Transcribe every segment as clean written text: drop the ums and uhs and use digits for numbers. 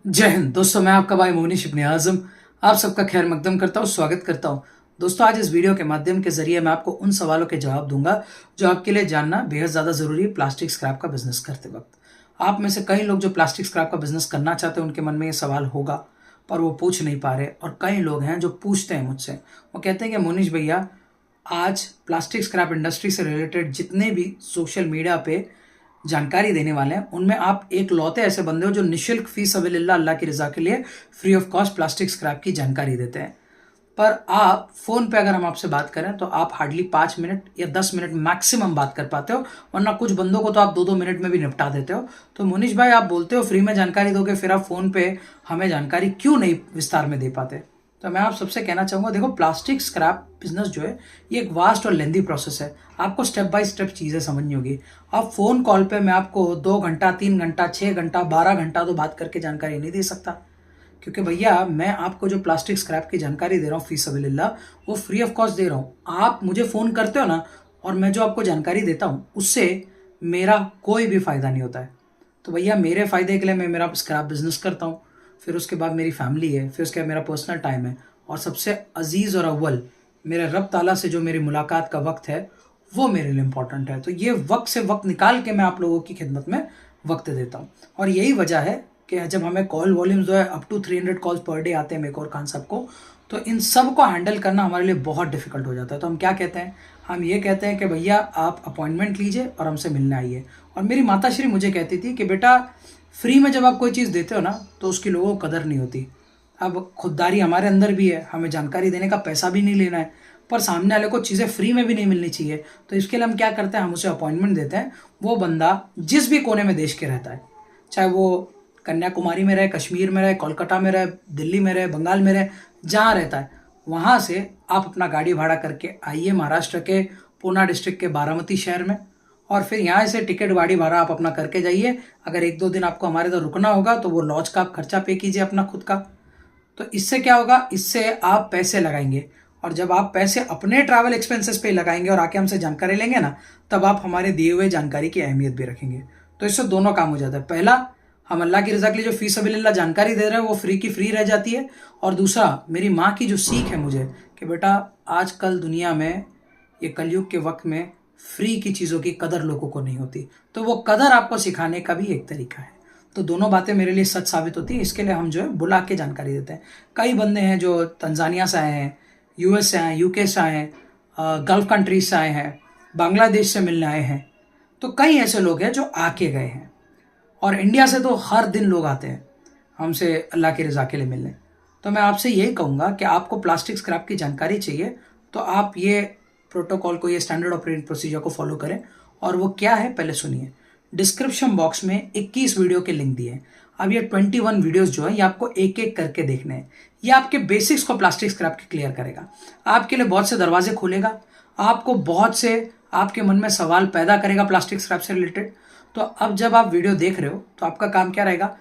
जय हिंद दोस्तों, मैं आपका भाई मोनिश इब्ने आजम आप सबका खैर मकदम करता हूँ, स्वागत करता हूँ। दोस्तों, आज इस वीडियो के माध्यम के जरिए मैं आपको उन सवालों के जवाब दूंगा जो आपके लिए जानना बेहद ज़्यादा ज़रूरी है प्लास्टिक स्क्रैप का बिजनेस करते वक्त। आप में से कई लोग जो प्लास्टिक स्क्रैप का बिजनेस करना चाहते हैं उनके मन में ये सवाल होगा, पर वो पूछ नहीं पा रहे। और कई लोग हैं जो पूछते हैं मुझसे, वो कहते हैं कि मोनिश भैया, आज प्लास्टिक स्क्रैप इंडस्ट्री से रिलेटेड जितने भी सोशल मीडिया पे जानकारी देने वाले हैं उनमें आप एक लौते ऐसे बंदे हो जो निशुल्क फी सबिलिल्लाह अल्लाह की रजा के लिए free of cost plastic scrap की जानकारी देते हैं। पर आप फोन पे अगर हम आपसे बात करें तो आप हार्डली 5 मिनट या 10 मिनट मैक्सिमम बात कर पाते हो, वरना कुछ बंदों को तो आप 2-2 मिनट में भी निपटा देते हो। तो मुनीश भाई, आप बोलते हो फ्री में जानकारी दोगे, फिर आप फोन पे हमें जानकारी क्यों नहीं विस्तार में दे पाते? तो मैं आप सबसे कहना चाहूँगा, देखो, प्लास्टिक स्क्रैप बिजनेस जो है ये एक वास्ट और लेंदी प्रोसेस है। आपको स्टेप बाय स्टेप चीज़ें समझनी होगी। आप फ़ोन कॉल पे मैं आपको 2 घंटा, 3 घंटा, 6 घंटा, 12 घंटा तो बात करके जानकारी नहीं दे सकता, क्योंकि भैया मैं आपको जो प्लास्टिक स्क्रैप की जानकारी दे रहा हूँ फी सबिलिल्लाह, वो फ्री ऑफ कॉस्ट दे रहा हूँ। आप मुझे फ़ोन करते हो ना, और मैं जो आपको जानकारी देता हूँ उससे मेरा कोई भी फ़ायदा नहीं होता है। तो भैया, मेरे फ़ायदे के लिए मैं मेरा स्क्रैप बिजनेस करता हूँ, फिर उसके बाद मेरी फैमिली है, फिर उसके बाद मेरा पर्सनल टाइम है, और सबसे अजीज़ और अव्वल मेरे रब ताला से जो मेरी मुलाकात का वक्त है वो मेरे लिए इम्पॉर्टेंट है। तो ये वक्त से वक्त निकाल के मैं आप लोगों की खिदमत में वक्त देता हूँ। और यही वजह है कि जब हमें कॉल वॉल्यूम्स जो है up to 300 calls per day आते हैं मेरे और खान साहब को, तो इन सब को हैंडल करना हमारे लिए बहुत डिफिकल्ट हो जाता है। तो हम क्या कहते हैं, हम ये कहते हैं कि भैया आप अपॉइंटमेंट लीजिए और हमसे मिलने आइए। और मेरी माताश्री मुझे कहती थी कि बेटा, फ्री में जब आप कोई चीज़ देते हो ना तो उसकी लोगों को कदर नहीं होती। अब खुददारी हमारे अंदर भी है, हमें जानकारी देने का पैसा भी नहीं लेना है, पर सामने वाले को चीज़ें फ्री में भी नहीं मिलनी चाहिए। तो इसके लिए हम क्या करते हैं, हम उसे अपॉइंटमेंट देते हैं। वो बंदा जिस भी कोने में देश के रहता है, चाहे वो कन्याकुमारी में रहे, कश्मीर में रहे, कोलकाता में रहे, दिल्ली में रहे, बंगाल में रहे, जहाँ रहता है वहाँ से आप अपना गाड़ी भाड़ा करके आइए महाराष्ट्र के पूना डिस्ट्रिक्ट के बारामती शहर में, और फिर यहाँ से टिकट गाड़ी भाड़ा आप अपना करके जाइए। अगर 1-2 दिन आपको हमारे इधर रुकना होगा तो वो लॉज का आप खर्चा पे कीजिए अपना खुद का। तो इससे क्या होगा, इससे आप पैसे लगाएंगे, और जब आप पैसे अपने ट्रैवल एक्सपेंसेस पे लगाएंगे और आके हमसे जानकारी लेंगे ना, तब आप हमारे दिए हुए जानकारी की अहमियत भी रखेंगे। तो इससे दोनों काम हो जाता है। पहला, हम अल्लाह की रज़ा के लिए जो फी सबिलिल्लाह जानकारी दे रहे हैं वो फ्री की फ्री रह जाती है। और दूसरा, मेरी माँ की जो सीख है मुझे कि बेटा, आजकल दुनिया में ये कलयुग के वक्त में फ्री की चीज़ों की कदर लोगों को नहीं होती, तो वो कदर आपको सिखाने का भी एक तरीका है। तो दोनों बातें मेरे लिए सच साबित होती है। इसके लिए हम जो है बुला के जानकारी देते हैं। कई बंदे हैं जो तंजानिया से आए हैं, यूएस से आए हैं, यूके से आए हैं, गल्फ कंट्रीज से आए हैं, बांग्लादेश से मिलने आए हैं। तो कई ऐसे लोग हैं जो आके गए हैं, और इंडिया से तो हर दिन लोग आते हैं हमसे अल्लाह की रज़ा के लिए मिलने। तो मैं आपसे यही कहूँगा कि आपको प्लास्टिक स्क्रैप की जानकारी चाहिए तो आप ये प्रोटोकॉल को, ये स्टैंडर्ड ऑपरेटिंग प्रोसीजर को फॉलो करें। और वो क्या है, पहले सुनिए। डिस्क्रिप्शन बॉक्स में 21 वीडियो के लिंक दिए हैं। अब ये 21 वीडियोस जो है ये आपको एक एक करके देखने हैं। ये आपके बेसिक्स को प्लास्टिक स्क्रैप के क्लियर करेगा, आपके लिए बहुत से दरवाजे खोलेगा, आपको बहुत से आपके मन में सवाल पैदा करेगा प्लास्टिक स्क्रैप से रिलेटेड। तो अब जब आप वीडियो देख रहे हो तो आपका काम क्या रहेगा,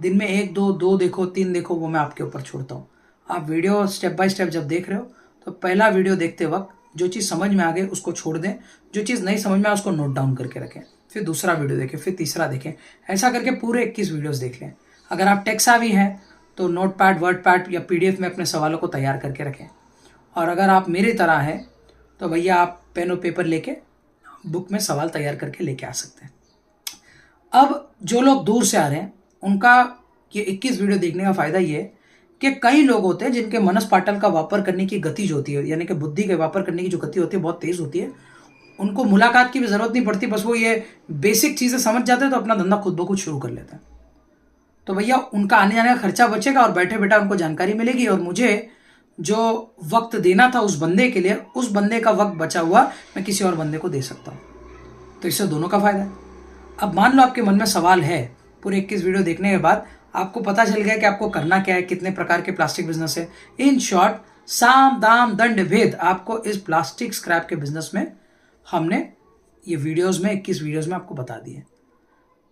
दिन में 1 2 देखो, 3 देखो, वो मैं आपके ऊपर छोड़ता हूँ। आप वीडियो स्टेप बाय स्टेप जब देख रहे हो तो पहला वीडियो देखते वक्त जो चीज़ समझ में आ गई उसको छोड़ दें, जो चीज़ नहीं समझ में आए उसको नोट डाउन करके रखें, फिर दूसरा वीडियो देखें, फिर तीसरा देखें। ऐसा करके पूरे 21 वीडियोस देख लें। अगर आप टेक सेवी हैं तो नोट पैड, वर्ड पैड या पीडीएफ में अपने सवालों को तैयार करके रखें। और अगर आप मेरी तरह हैं तो भैया आप पेन और पेपर लेके बुक में सवाल तैयार करके लेके आ सकते हैं। अब जो लोग दूर से आ रहे हैं उनका ये 21 वीडियो देखने का फ़ायदा ये है कि कई लोग होते हैं जिनके मनस पाटल का वापर करने की गति जो होती है, यानी कि बुद्धि के वापर करने की जो गति होती है बहुत तेज़ होती है। उनको मुलाकात की भी ज़रूरत नहीं पड़ती, बस वो ये बेसिक चीज़ें समझ जाते हैं तो अपना धंधा खुद ब खुद शुरू कर लेते हैं। तो भैया उनका आने जाने का खर्चा बचेगा और बैठे बैठा उनको जानकारी मिलेगी, और मुझे जो वक्त देना था उस बंदे के लिए, उस बंदे का वक्त बचा हुआ मैं किसी और बंदे को दे सकता हूँ। तो इससे दोनों का फ़ायदा है। अब मान लो आपके मन में सवाल है, पूरे 21 वीडियो देखने के बाद आपको पता चल गया कि आपको करना क्या है, कितने प्रकार के प्लास्टिक बिजनेस है। इन शॉर्ट, साम दाम दंड भेद आपको इस प्लास्टिक स्क्रैप के बिजनेस में हमने ये वीडियोस में 21 वीडियोस में आपको बता दिए।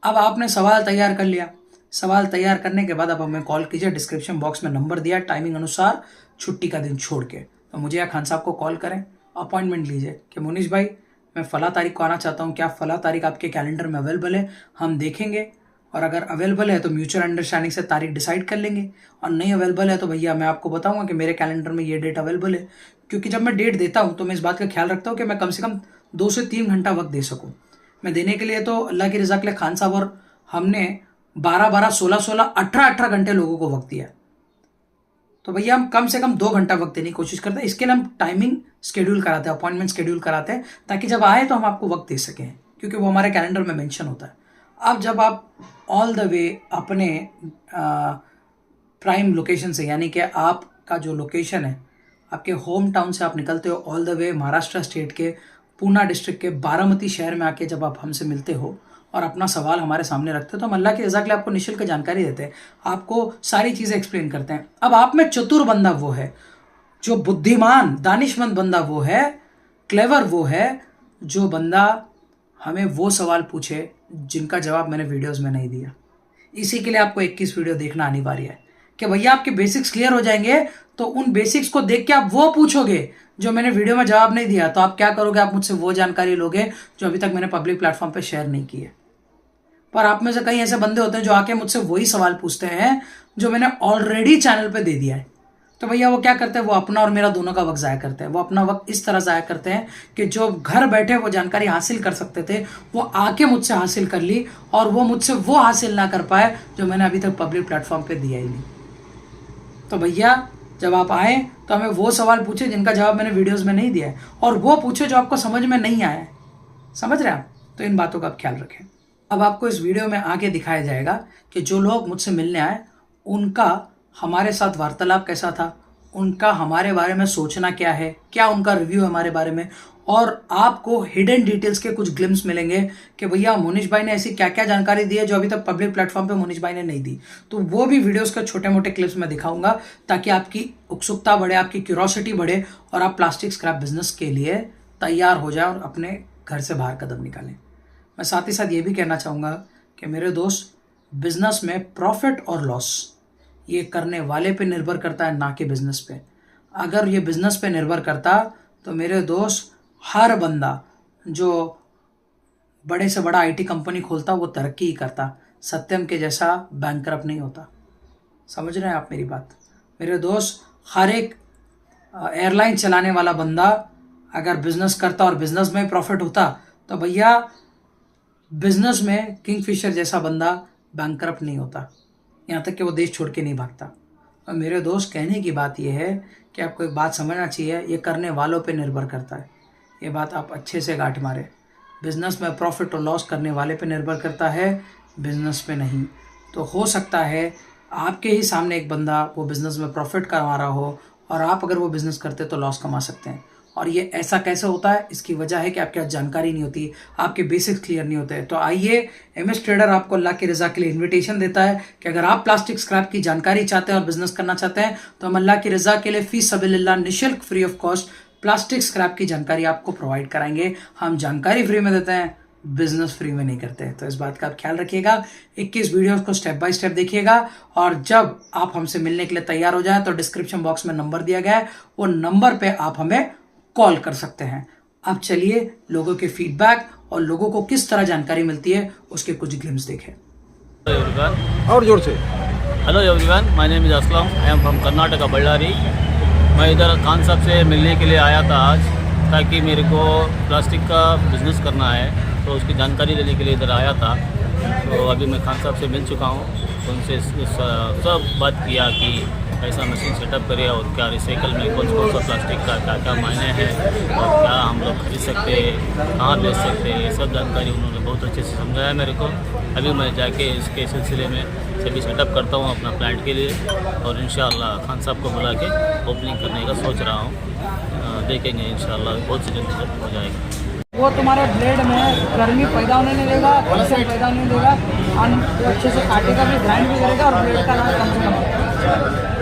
अब आपने सवाल तैयार कर लिया। सवाल तैयार करने के बाद आप हमें कॉल कीजिए, डिस्क्रिप्शन बॉक्स में नंबर दिया, टाइमिंग अनुसार छुट्टी का दिन छोड़ के, तो मुझे या खान साहब को कॉल करें, अपॉइंटमेंट लीजिए कि मुनीश भाई मैं फ़ला तारीख को आना चाहता हूँ, क्या फ़ला तारीख आपके कैलेंडर में अवेलेबल है? हम देखेंगे, और अगर अवेलेबल है तो म्यूचुअल अंडरस्टैंडिंग से तारीख डिसाइड कर लेंगे, और नहीं अवेलेबल है तो भैया मैं आपको बताऊंगा कि मेरे कैलेंडर में ये डेट अवेलेबल है। क्योंकि जब मैं डेट देता हूँ तो मैं इस बात का ख्याल रखता हूँ कि मैं कम से कम 2 से 3 घंटा वक्त दे सकूँ। मैं देने के लिए तो अल्लाह की रज़ा के लिए खान साहब और हमने 12-12, 16-16, 18-18 घंटे लोगों को वक्त दिया। तो भैया हम कम से कम 2 घंटा वक्त देने की कोशिश करते हैं। इसके लिए हम टाइमिंग शेड्यूल कराते हैं, अपॉइंटमेंट शेड्यूल कराते हैं, ताकि जब आए तो हम आपको वक्त दे सकें, क्योंकि वो हमारे कैलेंडर में मेंशन होता है। अब जब आप ऑल द वे अपने प्राइम लोकेशन से, यानी कि आपका जो लोकेशन है आपके होम टाउन से आप निकलते हो all the way Maharashtra state के पूना डिस्ट्रिक्ट के बारामती शहर में आके जब आप हमसे मिलते हो और अपना सवाल हमारे सामने रखते हो, तो हम अल्लाह की रज़ा के लिए आपको निःशुल्क जानकारी देते हैं, आपको सारी चीज़ें एक्सप्लेन करते हैं। अब आप में चतुर बंदा वो है, जो बुद्धिमान दानिशमंद बंदा वो है, क्लेवर वो है, जो बंदा हमें वो सवाल पूछे जिनका जवाब मैंने वीडियोस में नहीं दिया। इसी के लिए आपको 21 वीडियो देखना अनिवार्य है कि भैया आपके बेसिक्स क्लियर हो जाएंगे, तो उन बेसिक्स को देख के आप वो पूछोगे जो मैंने वीडियो में जवाब नहीं दिया। तो आप क्या करोगे, आप मुझसे वो जानकारी लोगे जो अभी तक मैंने पब्लिक प्लेटफॉर्म पे शेयर नहीं की है। पर आप में से कई ऐसे बंदे होते हैं जो आके मुझसे वही सवाल पूछते हैं जो मैंने ऑलरेडी चैनल पे दे दिया है। तो भैया वो क्या करते हैं, वो अपना और मेरा दोनों का वक्त ज़ाया करते हैं। वो अपना वक्त इस तरह ज़ाया करते हैं कि जो घर बैठे वो जानकारी हासिल कर सकते थे वो आके मुझसे हासिल कर ली, और वो मुझसे वो हासिल ना कर पाए जो मैंने अभी तक पब्लिक प्लेटफॉर्म पे दिया ही नहीं। तो भैया जब आप आए तो हमें वो सवाल पूछे जिनका जवाब मैंने वीडियोज़ में नहीं दिया है, और वो पूछे जो आपको समझ में नहीं आया है। समझ रहे हैं आप? तो इन बातों का आप ख्याल रखें। अब आपको इस वीडियो में आगे दिखाया जाएगा कि जो लोग मुझसे मिलने आए उनका हमारे साथ वार्तालाप कैसा था, उनका हमारे बारे में सोचना क्या है, क्या उनका रिव्यू है हमारे बारे में, और आपको हिडन डिटेल्स के कुछ ग्लिम्स मिलेंगे कि भैया मोनिश भाई ने ऐसी क्या क्या जानकारी दी है जो अभी तक पब्लिक प्लेटफॉर्म पे मोनिश भाई ने नहीं दी। तो वो भी वीडियोस के छोटे मोटे क्लिप्स में दिखाऊंगा, ताकि आपकी उत्सुकता बढ़े, आपकी क्यूरोसिटी बढ़े, और आप प्लास्टिक स्क्रैप बिजनेस के लिए तैयार हो जाए और अपने घर से बाहर कदम निकालें। मैं साथ ही साथ ये भी कहना चाहूँगा कि मेरे दोस्त, बिजनेस में प्रॉफिट और लॉस ये करने वाले पे निर्भर करता है, ना कि बिजनेस पे। अगर ये बिजनेस पे निर्भर करता तो मेरे दोस्त हर बंदा जो बड़े से बड़ा आईटी कंपनी खोलता वो तरक्की ही करता, सत्यम के जैसा बैंकरप्ट नहीं होता। समझ रहे हैं आप मेरी बात? मेरे दोस्त, हर एक एयरलाइन चलाने वाला बंदा अगर बिजनेस करता और बिजनेस में प्रॉफिट होता तो भैया बिजनेस में किंगफिशर जैसा बंदा बैंकरप्ट नहीं होता, यहाँ तक कि वो देश छोड़ के नहीं भागता। और मेरे दोस्त, कहने की बात यह है कि आपको एक बात समझना चाहिए, ये करने वालों पे निर्भर करता है। ये बात आप अच्छे से गांठ मारे। बिजनेस में प्रॉफिट और लॉस करने वाले पे निर्भर करता है, बिजनेस पे नहीं। तो हो सकता है आपके ही सामने एक बंदा वो बिज़नेस में प्रॉफिट कमा रहा हो, और आप अगर वो बिज़नेस करते तो लॉस कमा सकते हैं। और ये ऐसा कैसे होता है? इसकी वजह है कि आपके पास जानकारी नहीं होती, आपके बेसिक्स क्लियर नहीं होते। तो आइए, एमएस ट्रेडर आपको अल्लाह की रज़ा के लिए इन्विटेशन देता है कि अगर आप प्लास्टिक स्क्रैप की जानकारी चाहते हैं और बिजनेस करना चाहते हैं तो हम अल्लाह की रज़ा के लिए फी सबीलिल्लाह निःशुल्क free of cost plastic scrap की जानकारी आपको प्रोवाइड कराएंगे। हम जानकारी फ्री में देते हैं, बिजनेस फ्री में नहीं करते हैं। तो इस बात का आप ख्याल रखिएगा। 21 वीडियोस को स्टेप बाय स्टेप देखिएगा, और जब आप हमसे मिलने के लिए तैयार हो जाए तो डिस्क्रिप्शन बॉक्स में नंबर दिया गया है, वो नंबर पे आप हमें कॉल कर सकते हैं। अब चलिए लोगों के फीडबैक और लोगों को किस तरह जानकारी मिलती है उसके कुछ ग्लिम्स देखें। और जोर से। Hello everyone, my name is Aslam, I am from Karnataka, Ballari. मैं इधर खान साहब से मिलने के लिए आया था आज, ताकि मेरे को प्लास्टिक का बिज़नेस करना है, तो उसकी जानकारी लेने के लिए इधर आया था। तो अभी मैं खान साहब से मिल चुका हूँ, तो उनसे सब बात किया कि कैसा मशीन सेटअप करें और क्या रिसाइकल में कौन सा प्लास्टिक का क्या क्या मायने हैं और क्या हम लोग खरीद सकते हैं, कहाँ बेच सकते हैं, ये सब जानकारी उन्होंने बहुत अच्छे से समझाया मेरे को। अभी मैं जाके इसके सिलसिले में सभी सेटअप करता हूँ अपना प्लांट के लिए, और इंशाअल्लाह खान साहब को बुला के ओपनिंग करने का सोच रहा हूँ। देखेंगे इंशाअल्लाह बहुत सी जल्दी हो जाएगा। वो तुम्हारे ब्लेड में गर्मी पैदा होने नहीं देगा, घर्षण पैदा नहीं देगा, और वो अच्छे से काटेगा भी, ग्राइंड भी करेगा, और ब्लेड का कम से कम,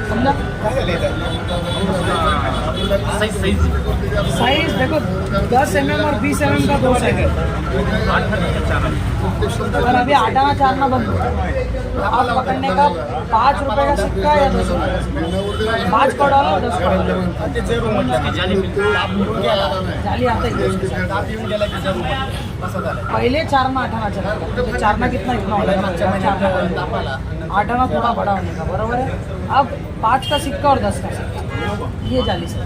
समझा? साइज देखो 10 mm और 20 mm का 2 सेट है। और अभी 8 आना 4 आना बंद हुआ है। आप पकड़ने का 5 रुपए का सिक्का या 10 रुपए 5 का डॉलर 10 का डॉलर जाली आता है। पहले 4 आना 8 आना चला था। 4 आना कितना इतना होगा 8 आना थोड़ा बड़ा होने का बराबर है। अब 5 का सिक्का और 10 का सिक्का ये जाली से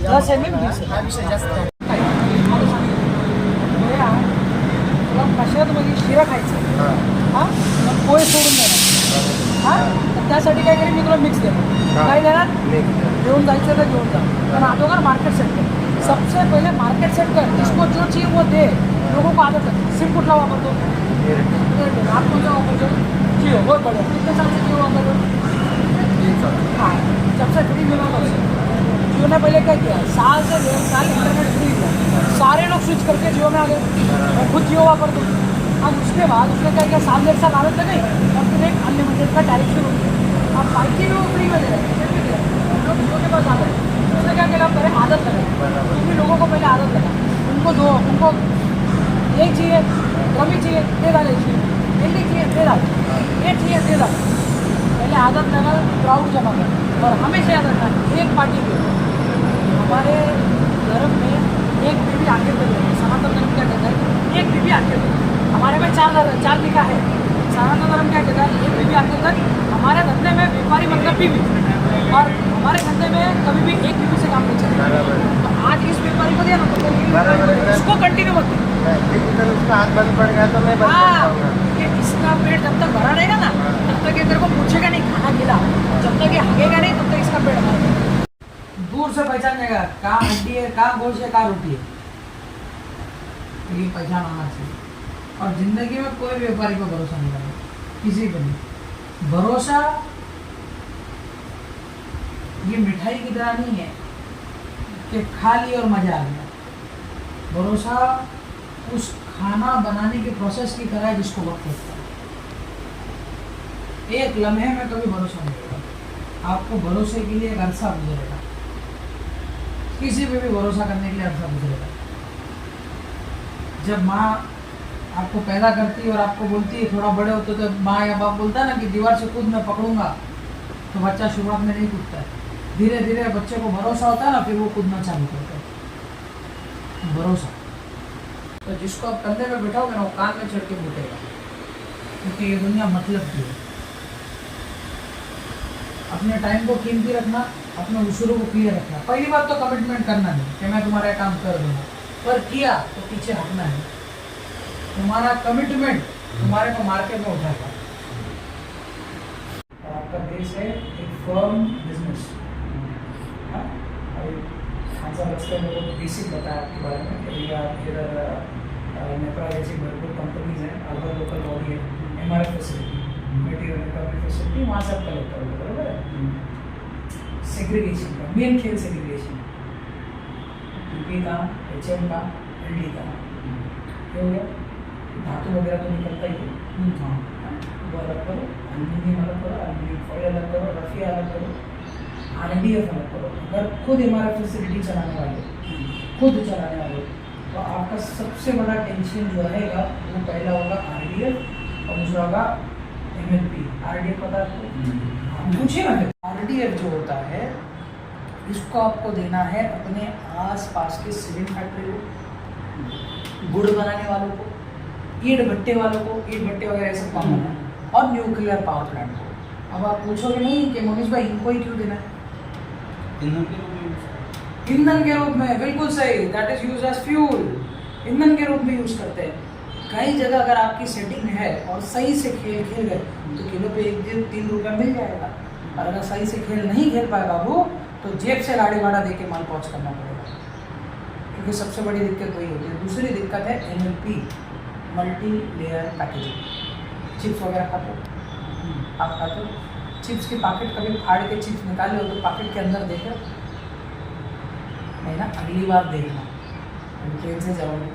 10 mm 20 कशामध्ये शिरा खायचं हां पोहे सोडून देणार हां तर त्यासाठी काय करेन मी तुला मिक्स देणार काय देणार घेऊन जायचं तर घेऊन जा पण अगोदर मार्केट सेट कर सबसे पहले मार्केट सेट कर जिसको जो चाहिए वो दे लोगों को आदत है सिम कुठला वापरतो आप कोणता वापरतो जिओ बहुत बढ़िया कितने साल से जिओ वापरतो हाँ जब से फ्री मिला तब से जियो ने पहले क्या किया साल से 1.5 साल इंटरनेट फ्री दिया सारे लोग स्विच करके जियो में आ गए मैं खुद जियो वापरता हूँ। अब उसके बाद उसने क्या किया साल 1.5 साल आदत लगे और फिर एक अनलिमिटेड का टैरिफ शुरू किया। अब 5G भी वो फ्री में दे रहे हैं लोग जियो के पास आ गए उसने क्या किया पहले आदत लगा क्योंकि लोगों को पहले आदत लगा उनको दो उनको एक चाहिए कमी चाहिए दे डाले चाहिए दिल्ली चाहिए दे डाले ये चाहिए दे डाले पहले आदत लगा क्राउड जमा कर और हमेशा याद रखना एक पार्टी के हमारे धर्म में एक बीवी आखिर कर रही है। सनातन धर्म क्या कहता है एक बीवी आखिर हमारे में 4 लिखा है। सनातन धर्म क्या कहता है एक बीवी आखिर तक। हमारे धंधे में व्यापारी मतलब बीवी और हमारे धंधे में कभी भी एक बीवी से काम नहीं चलता। तो आज इस व्यापारी को दिया ना तो इसको कंटिन्यू मत हाथ बंद पड़ गया तो मैं कि इसका पेट जब तक भरा रहेगा ना तब तक ये तेरे को पूछेगा नहीं खाना खिला जब तक ये हगेगा नहीं तब तक इसका पेट भरा दूर से पहचान जाएगा कहाँ हड्डी है कहाँ गोश्त है कहाँ रोटी है तो ये पहचान आना चाहिए। और जिंदगी में कोई व्यापारी को भरोसा नहीं करना किसी को नहीं। भरोसा ये मिठाई की तरह नहीं है कि खा ली और मजा आ गया। भरोसा उस खाना बनाने के प्रोसेस की तरह है जिसको वक्त लगता है। एक लम्हे में कभी भरोसा नहीं होगा। आपको भरोसे के लिए एक अरसा गुजरेगा किसी पे भी भरोसा करने के लिए अरसा गुजरेगा। जब माँ आपको पैदा करती है और आपको बोलती है थोड़ा बड़े होते तो माँ या बाप बोलता है ना कि दीवार से कूद मैं पकड़ूंगा तो बच्चा शुरुआत में नहीं कूदता है। धीरे धीरे बच्चे को भरोसा होता है ना फिर वो कूदना चालू करता है। भरोसा तो जिसको आप कंधे में बैठाओगे ना वो कान में चढ़ के बैठेगा क्योंकि ये दुनिया मतलब की है। अपने टाइम को कीमती रखना अपने उसूलों को क्लियर रखना। पहली बात तो कमिटमेंट करना नहीं कि मैं तुम्हारा काम कर दूंगा पर किया तो पीछे हटना है। तुम्हारा कमिटमेंट तुम्हारे को मार्केट में उठाएगा। आपका देश है एक फर्म बिजनेस। बेसिक बताया आपके बारे में कि भैया इधर नेपाल जैसी भरपूर कंपनीज हैं अगर लोकल बॉडी है MRF facility material recovery facility वहाँ से आप कलेक्ट करोगे बराबर है। सेग्रीगेशन का मेन खेल सेग्रीगेशन यूपी का HM का LD का ये हो गया। धातु वगैरह तो निकलता ही है वो अलग करो एल्यूमिनियम अलग करो एल्यूमिनियम फॉइल अलग करो रफिया अलग करो RDF अलग करो। अगर खुद MRF फैसिलिटी चलाने वाले तो आपका सबसे बड़ा टेंशन जो रहेगा वो पहला होगा RDF और दूसरा होगा MLP। RDF पता आपको पूछिए ना। RDF जो होता है इसको आपको देना है अपने आसपास के सीमेंट फैक्ट्री को गुड़ बनाने वालों को ईंट भट्टे वालों को ईंट भट्टे वगैरह सब काम करना और न्यूक्लियर पावर प्लांट को। अब आप पूछोगे नहीं कि मोनिश भाई इनको ही क्यों देना है। ईंधन के रूप में बिल्कुल सही that is use as fuel ईंधन के रूप में यूज करते हैं। कई जगह अगर आपकी सेटिंग है और सही से खेल गए तो किलो पे 1-3 रुपया मिल जाएगा। और अगर सही से खेल नहीं खेल पाए बाबू तो जेब से गाड़ी भाड़ा दे के माल पहुँच करना पड़ेगा क्योंकि सबसे बड़ी दिक्कत वही होती है। दूसरी दिक्कत है MLP multi layer packaging. Chips वगैरह खाते हो आप खाते हो चिप्स के पैकेट कभी फाड़ के चिप्स निकाले हो तो पैकेट के अंदर देखो नहीं ना। अगली बार देखना ट्रेन से जाओगे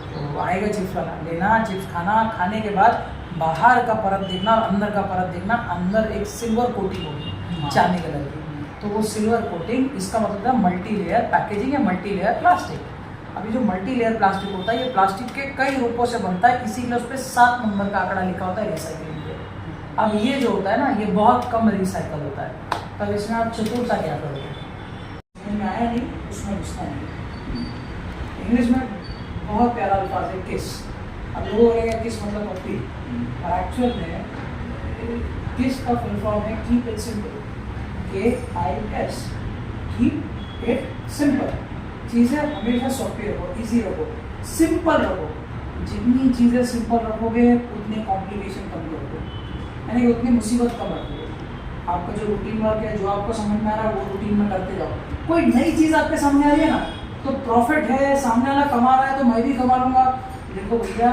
तो आएगा चिप्स वाला लेना चिप्स खाना खाने के बाद बाहर का परत देखना और अंदर का परत देखना। अंदर एक सिल्वर कोटिंग होगी चांदी कलर की तो वो सिल्वर कोटिंग, इसका मतलब है मल्टी लेयर पैकेजिंग या मल्टी लेयर प्लास्टिक। अभी जो मल्टी लेयर प्लास्टिक होता है ये प्लास्टिक के कई रूपों से बनता है, इसीलिए उस पर 7 नंबर का आंकड़ा लिखा होता है रिसाइकलिंग पे। अब ये जो होता है ना ये बहुत कम रिसाइकल होता है, तब इसमें आप चतुरता क्या करोगे? में आया नहीं उसमें घुसता नहीं। इंग्लिश में बहुत प्यारा अल्फाज है किस। अब लोगों को लगेगा किस मतलब पप्पी, और एक्चुअल में किस का फुल फॉर्म है keep it simple, KIS, keep it simple. चीज़ें हमेशा सौंपी रखो, इजी रखो, सिंपल रखो। जितनी चीज़ें सिंपल रखोगे उतनी कॉम्प्लिकेशन कम रखोगे, यानी कि उतनी मुसीबत कम रखोगे। आपका जो रूटीन वर्क है, जो आपको समझ में आ रहा है वो रूटीन में करते जाओ। कोई नई चीज़ आपके सामने आ रही है ना तो प्रॉफिट है, सामने वाला कमा रहा है तो मैं भी कमा लूँगा। देखो भैया,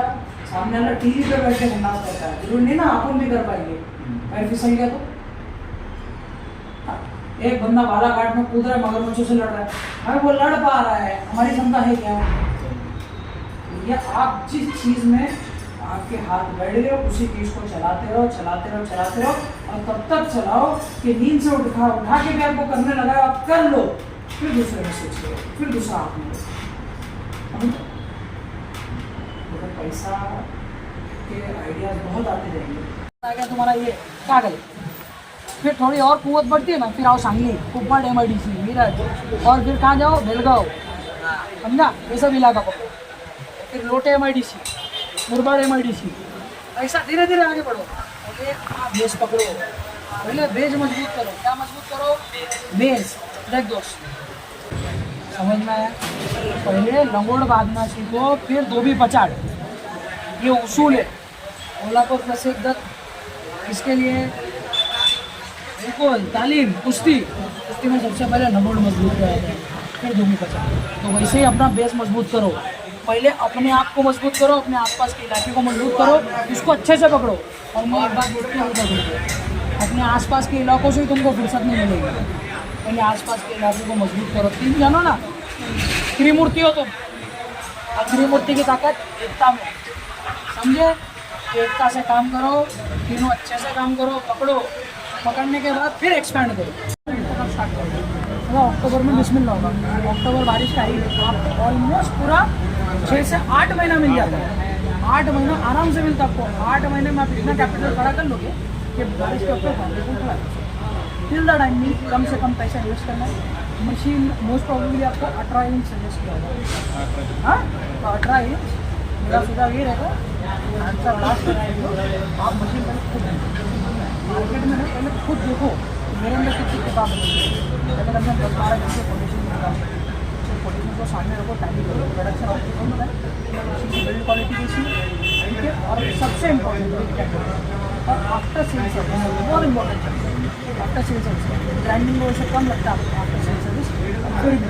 सामने वाला टीवी पे बैठ के धंधा करता है, जरूर नहीं ना अपन भी कर पाएंगे। पैर फिसल गया तो एक बंदा बालाघाट में कूद रहा है, मगरमच्छों से लड़ रहा है, अरे वो लड़ पा रहा है, हमारी क्षमता है क्या? या आप जिस चीज़ में आपके हाथ बैठ गए उसी चीज़ को चलाते रहो चलाते रहो चलाते रहो, और तब तक चलाओ कि नींद से उठा के भी आपको करने लगा, आप कर लो, फिर दूसरे में स्विच करो, फिर दूसरा आप लो। पैसा के आइडियाज बहुत आते जाएंगे। आ गया तुम्हारा ये क्या करे, फिर थोड़ी और कुवत बढ़ती है ना, फिर आओ सांगली, कुप्पड़, MIDC, मीरठ, और फिर कहाँ जाओ, बेलगांव, समझा, ये सब इलाका पकड़ो, फिर लोटे MIDC, मुरबाड़ MIDC, ऐसा धीरे धीरे आगे बढ़ो। पहले आप बेस पकड़ो, पहले बेस मजबूत करो। क्या मजबूत करो? बेस। देख दोस्त, समझ में आया? पहले लंगोड़ बांधना सीखो, फिर धोबी पचाड़, ये उसूल है। ओला को प्लस एक दर, इसके लिए बिल्कुल तालीम, कुश्ती में सबसे पहले लंगोड़ मजबूत कराते हैं, फिर धोबी पचाड़। तो वैसे ही अपना बेस मजबूत करो, पहले अपने आप को मजबूत करो, अपने आसपास के इलाके को मजबूत करो, इसको अच्छे से पकड़ो। और मैं एक बात बोलती हूँ, अपने आसपास के इलाकों से ही तुमको फुर्सत नहीं मिलेगी। पहले आसपास के इलाकों को मजबूत करो। 3 जानो ना, त्रिमूर्ति हो तुम, और त्रिमूर्ति की ताकत एकता में, समझे? एकता से काम करो, तीनों अच्छे से काम करो, पकड़ो, पकड़ने के बाद फिर एक्सपैंड करो, स्टार्ट करो। अक्टूबर में बिस्मिल्लाह होगा, अक्टूबर बारिश का ही, आप ऑलमोस्ट पूरा 6 से 8 महीना मिल जाता है। 8 महीना आराम से मिलता है आपको। 8 महीने में आप इतना कैपिटल खड़ा कर लोगे कि बारिश के ऊपर फाउंडेशन खड़ा कर सकते। टिल द टाइम में कम से कम पैसा इन्वेस्ट करना है। मशीन मोस्ट प्रॉब्लली आपको 18 इंच सजेस्ट किया होगा, हाँ, तो 18 इंच मेरा सुझाव ये रहेगा, आंसर लास्ट आप मशीन पहले खुद मार्केट में है, पहले खुद देखो मेरे अंदर कितनी किताब है। अगर हमने 10-12 घंटे पोजिशन निकाल पोजिशन को सामने रखो, टाइम करो, प्रोडक्शन ऑप्टिमम बनाए, मशीन की बिल्ड क्वालिटी कैसी है, ठीक है। और सबसे इम्पोर्टेंट और आफ्टर सेल सर्विस बहुत इम्पोर्टेंट है। आफ्टर सेल सर्विस ग्राइंडिंग को वैसे कम लगता है आफ्टर सेल सर्विस, फिर भी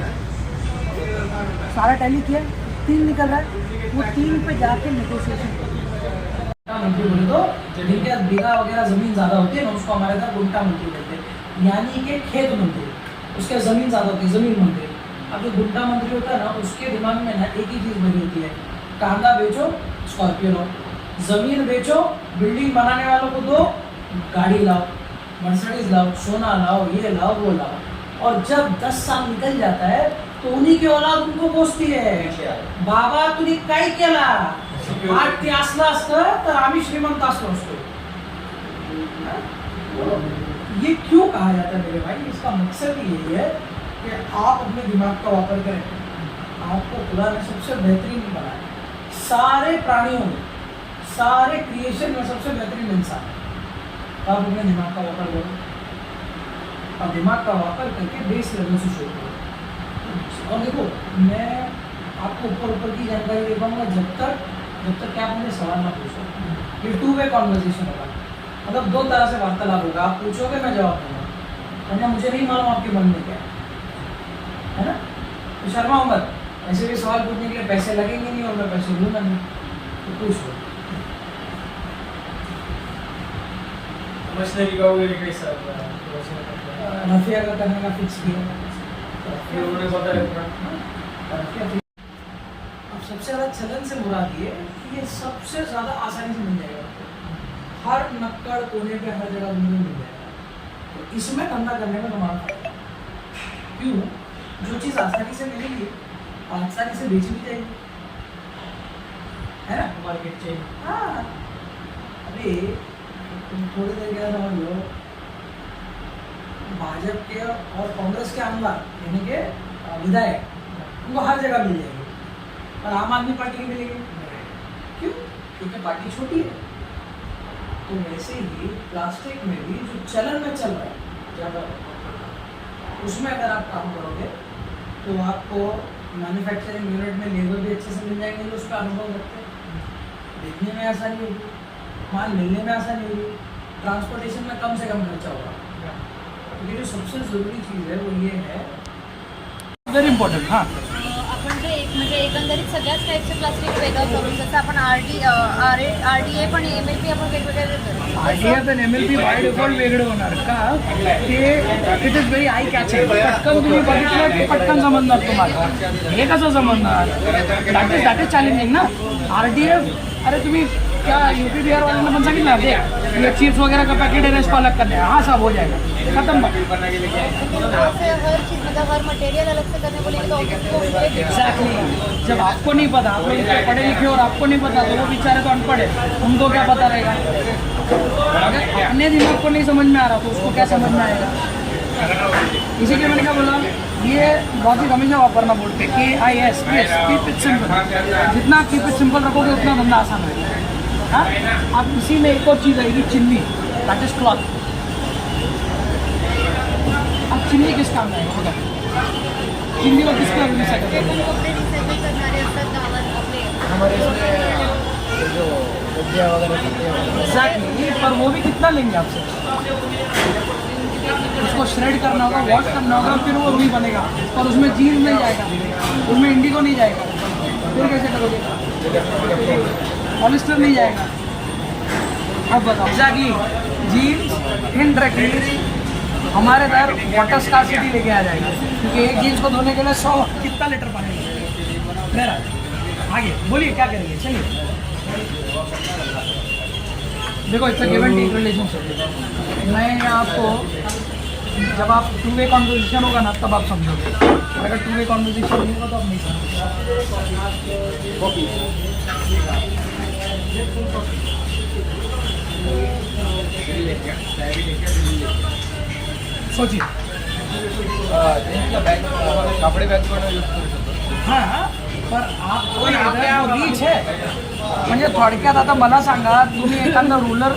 सारा टैली किया, 3 निकल रहा है, वो 3 पे जाके नेगोशिएशन मंत्री बोले तो जिनके बीघा वगैरह ज़मीन ज़्यादा होती है ना, उसको हमारे घर गुंटा मंत्री कहते हैं, यानी कि खेत मंत्री। उसके ज़मीन ज़्यादा होती है, ज़मीन मंत्री। अब जो गुंटा मंत्री होता है ना, उसके दिमाग में ना एक ही चीज़ बनी होती है, कांदा बेचो, स्कॉर्पियो लो, ज़मीन बेचो, बिल्डिंग बनाने वालों को दो, गाड़ी लाओ, मर्सिडीज लाओ, सोना लाओ, ये लाओ, वो लाओ। और जब 10 साल निकल जाता है तो उन्हीं की औलाद उनको कोसती है, बाबा तुम्ही काय केला, आज ते असलं असतं तर आम्ही श्रीमंत असलो असतो। ये क्यों कहा जाता है मेरे भाई? इसका मकसद ही यही है कि आप अपने दिमाग का वापर करें। आपको खुदा ने सबसे बेहतरीन बनाया, सारे प्राणियों में, सारे क्रिएशन में सबसे बेहतरीन इंसान। आप अपने दिमाग का वापर करो, और दिमाग का वापर करके बेस लेवल से शुरू करो। और देखो, मैं आपको ऊपर की जानकारी दे पाऊँगा जब तक कि आप मुझे सवाल ना पूछो। ये 2 वे कॉन्वर्जेशन होगा, मतलब 2 तरह से वार्तालाप होगा। आप पूछोगे, मैं जवाब दूंगा, वरना मुझे नहीं मालूम आपके मन में क्या है ना। तो शर्मा मत, ऐसे भी सवाल पूछने के लिए पैसे लगेंगे नहीं और मैं पैसे लूँगा नहीं, तो पूछ लो। मशीनरी का वगैरह कैसा रफिया का करने का फिक्स किया, उन्होंने बताया अब सबसे ज़्यादा चलन से मुराद ये कि ये सबसे ज़्यादा आसानी से मिल जाएगा आपको, हर नक्कड़ कोने पे हर जगह मिल जाएगा। तो इसमें धंधा करने में कमाल है। क्यों? जो चीज़ आसानी से मिलेगी आसानी से बेची भी जाएगी, है ना? Market change. हाँ, अरे तुम थोड़ी देर क्या समझ लो, भाजपा के और कांग्रेस के आमदार यानी कि विधायक उनको हर जगह मिल जाएगी, और आम आदमी पार्टी की मिलेगी। क्यों? क्योंकि पार्टी छोटी है। तो वैसे ही प्लास्टिक में भी जो चलन में चल रहा है ज़्यादा, उसमें अगर आप काम करोगे तो आपको मैन्युफैक्चरिंग यूनिट में लेबर भी अच्छे से मिल जाएंगे जो उसका अनुभव रखते हैं, देखने में आसानी होगी, माल मिलने में आसानी होगी, ट्रांसपोर्टेशन में कम से कम खर्चा होगा। क्योंकि जो सबसे ज़रूरी चीज़ है वो ये है, वेरी इम्पॉर्टंट। हाँ, आपण जे एक म्हणजे एकंदरीत सगळ्याच टाईपचे प्लास्टिक वेगळं करून, जसं आपण RDA पण MLP आपण वेगवेगळे देतो. आयडिया पण MLP बाय डिफॉल्ट वेगळं होणार का ते, it is very I catching. पटकन तुम्ही बघितलं की पटकन समजणार तुम्हाला, हे कसं समजणार? दॅट इज चॅलेंजिंग ना. RDF, अरे तुम्ही क्या UP बिहार वाल्यांना पण सांगितलं ना, ये चिप्स वगैरह का पैकेट है इसको अलग करना है, हाँ सब हो जाएगा, खत्म बात. ऐसे हर चीज़ मतलब हर मटेरियल अलग से करने बोलेंगे तो ऑफिस को एग्जैक्टली. जब आपको नहीं पता, आप लोग पढ़े लिखे और आपको नहीं पता, तो वो बेचारे तो अनपढ़ है, उनको क्या पता रहेगा? अगर अपने दिमाग को नहीं समझ में आ रहा तो उसको क्या समझ में आएगा? इसीलिए मैंने क्या बोला, ये लॉजिक हमेशा वापरना बोलते KIS, कीप इट सिंपल. जितना कीप इट सिंपल रखोगे उतना धंधा आसान होगा. हाँ, अब इसी में एक और चीज़ आएगी, चिन्नी, दैट इज क्लॉथ. अब चिन्नी किस काम में आएगा? चिन्नी को किस काम में सकते हैं? कपडे रिसायकल करणारे असतात गावात आपले. हमारे इसमें जो गड्डियाँ वगैरह होती हैं, एग्जैक्टली. पर वो भी कितना लेंगे आपसे? उसको श्रेड करना होगा, वॉश करना होगा, फिर वो रुई बनेगा, और उसमें जीन्स नहीं जाएगा, उसमें इंडिगो नहीं जाएगा, फिर कैसे करोगे? पॉलिस्टर नहीं जाएगा. अब बताओ. एग्जैक्टली. जीन्स इन रखी हमारे घर वाटर स्कार्सिटी लेके आ जाएगा, क्योंकि एक जीन्स को धोने के लिए 100 कितना लीटर पानी मेरा. आगे बोलिए क्या करेंगे, चलिए. देखो it's a give and take relationship. मैं आपको, जब आप टू वे कॉन्वर्सेशन होगा ना तब आप समझोगे, अगर टू वे कॉन्वर्सेशन नहीं होगा तो आप नहीं समझोगे. सोचिए. कपड़े बैग पण यूज करू शकतो. हां, पर आपको रीच आहे. म्हणजे थोडक्यात आता मला सांगा, तुम्ही एखादा रुरल